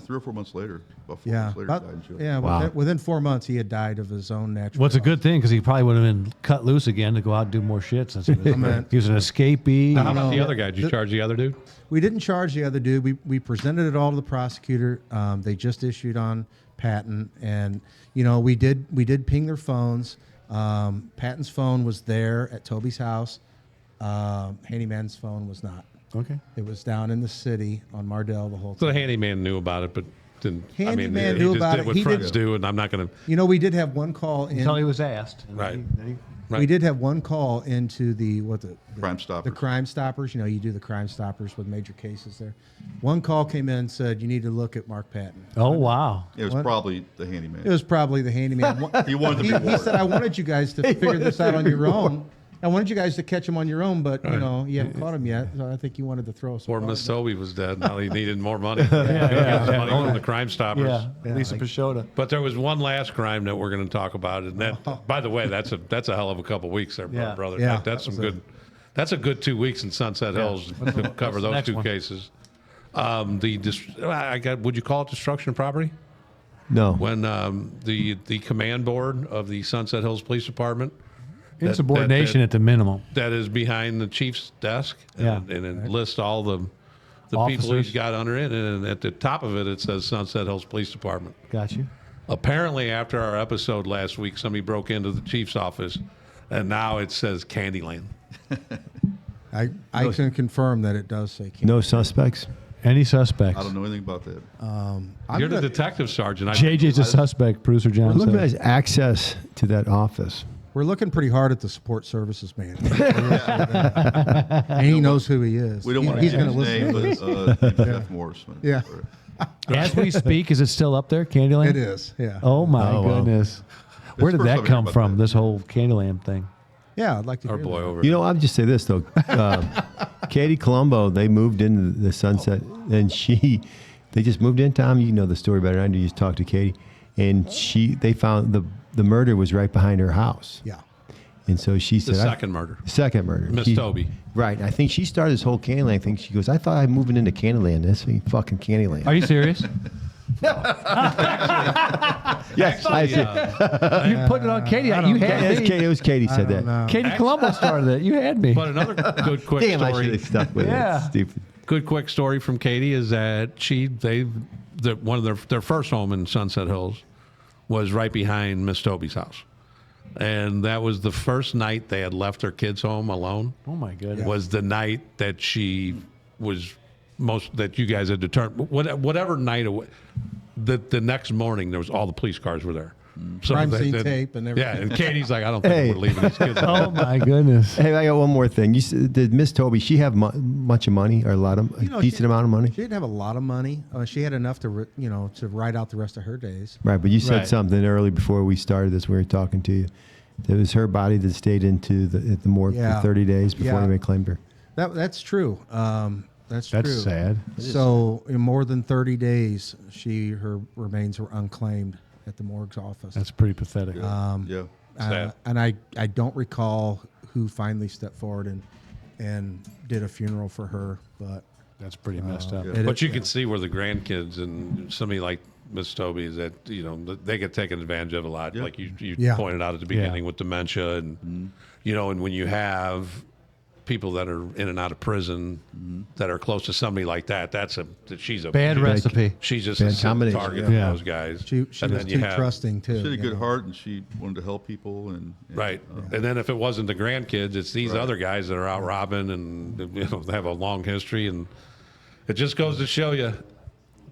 3 or 4 months later. About 4 months later, he died in jail. Yeah, wow. within 4 months, he had died of his own natural What's a causes. good thing, because he probably would have been cut loose again to go out and do more shit since he was, he was an escapee. How about the other guy? Did you charge the other dude? We didn't charge the other dude. We presented it all to the prosecutor. They just issued on Patton, and we did ping their phones. Patton's phone was there at Toby's house. Handyman's phone was not. Okay. It was down in the city on Mardell the whole time. So the handyman knew about it, but didn't. Handyman he knew just about did it. what He friends did- do, and I'm not going to. We did have one call in. Until he was asked. Right. We did have one call into the Crime Stoppers. The Crime Stoppers. You do the Crime Stoppers with major cases there. One call came in and said you need to look at Mark Patton. Oh wow. It was probably the handyman. It was probably the handyman. He wanted to be He warned. said, I wanted you guys to figure this out on your own. I wanted you guys to catch him on your own, but, you haven't caught him yet. So I think you wanted to throw us. Poor Miss Toby was dead. Now he needed more money. Money from the Crime Stoppers. Yeah. Lisa Pashota. But there was one last crime that we're going to talk about, and that, by the way, that's a hell of a couple weeks there, Yeah. brother. Yeah. That's some good. That's a good 2 weeks in Sunset Hills to cover those next two one? cases. Would you call it destruction of property? No. When the command board of the Sunset Hills Police Department. Insubordination at the minimum. That is behind the chief's desk, and it lists all the people Officers. he's got under it, and at the top of it says Sunset Hills Police Department. Got you. Apparently, after our episode last week, somebody broke into the chief's office, and now it says Candyland. I can confirm that it does say. No suspects? Any suspects? I don't know anything about that. You're the detective sergeant. JJ's a suspect, producer John Look said. at access to that office. We're looking pretty hard at the support services man. And he knows who he is. We don't want to He's use going to his listen. name, but Jeff Morrisman. Yeah. As we speak, is it still up there, Candyland? It is, yeah. Oh my Oh, wow. goodness. Where did first that I've heard come about from? that. This whole Candyland thing. Yeah, I'd like to Our hear boy that. over. I'll just say this though. Katie Colombo, they moved into the Sunset, and they just moved in. Tom, you know the story better than I do. You just talked to Katie, and they found the murder was right behind her house. Yeah. And so she The said, second murder. Second murder. Miss She- Toby. Right. I think she started this whole Candyland thing. She goes, I thought I'm moving into Candyland. That's fucking Candyland. Are you serious? Yes, I see. You put it on Katie. You had me. It was Katie said that. Katie Colombo started it. You had me. But another good quick Damn, I should story. have stuck with Yeah. it. Stupid. Good quick story from Katie is that one of their first home in Sunset Hills was right behind Miss Toby's house. And that was the first night they had left their kids home alone. Oh my goodness. Was the night that she was that you guys had determined whatever night the next morning there was all the police cars were there. So Crime scene tape and everything. Yeah, and Katie's like, I don't think we're leaving these kids. Oh my goodness. Hey, I got one more thing. You said, did Miss Toby, she have much of money or a decent amount of money? She didn't have a lot of money. She had enough to ride out the rest of her days. Right, but you said Right. something early before we started this. We were talking to you. It was her body that stayed into the morgue Yeah. for 30 days before Yeah. anybody claimed her. That's true. That's true. That's sad. So in more than 30 days, her remains were unclaimed at the morgue's office. That's pretty pathetic. Yeah. Sad. And I don't recall who finally stepped forward and did a funeral for her, but That's pretty messed up. But you can see where the grandkids and somebody like Miss Tobey is that, they get taken advantage of a lot. Yeah. Like you Yeah. pointed out at the beginning Yeah. with dementia and, and when you have people that are in and out of prison that are close to somebody like that, she's a Bad recipe. She's just Bad a combination. target Yeah. for those guys. she And was then you too have- trusting too. She had a you good know. heart, and she wanted to help people. And Right. And then if it wasn't the grandkids, it's these Right. other guys that are out robbing and they have a long history. And it just goes to show you, it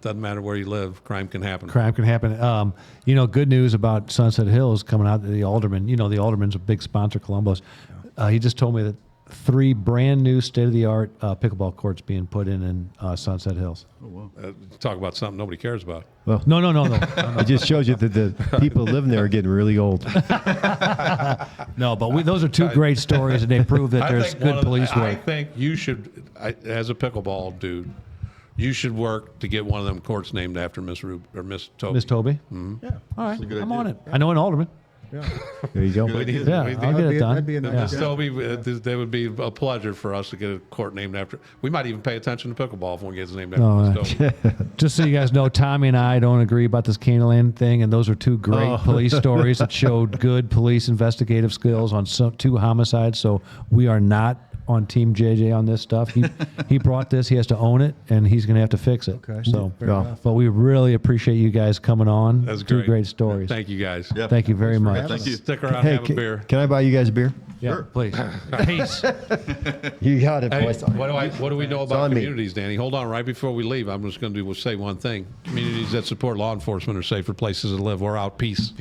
doesn't matter where you live, crime can happen. Crime can happen. Good news about Sunset Hills coming out. The alderman, the alderman's a big sponsor, Columbus. He just told me that 3 brand new state-of-the-art pickleball courts being put in Sunset Hills. Oh wow. Talk about something nobody cares about. Well, No. it just shows you that the people living there are getting really old. No, but those are 2 great stories, and they prove that there's good police I work. think you should, as a pickleball dude, you should work to get one of them courts named after Miss Tobey. Miss Tobey? Yeah. All right, a good I'm idea. on it. I know an alderman. There you go. We need- Yeah, we need- I'll get it done. That'd be a nice Miss job. Tobey, that would be a pleasure for us to get a court named after. We might even pay attention to pickleball if one gets named after Oh, Miss Tobey. Just so you guys know, Tommy and I don't agree about this Candyland thing, and those are 2 great police stories that showed good police investigative skills on 2 homicides. So we are not on Team JJ on this stuff. He brought this. He has to own it, and he's going to have to fix it. Okay. So, Fair enough. but we really appreciate you guys coming on. That's 2 great. great stories. Thank you guys. Yeah. Thank you very Thanks for much. having us. Stick around, Hey, have a beer. can I buy you guys a beer? Yeah, please. Peace. You got it, Hey, boys. what do we know about on me. communities, Danny? Hold on, right before we leave, I'm just going to say one thing. Communities that support law enforcement are safer places to live. We're out. Peace.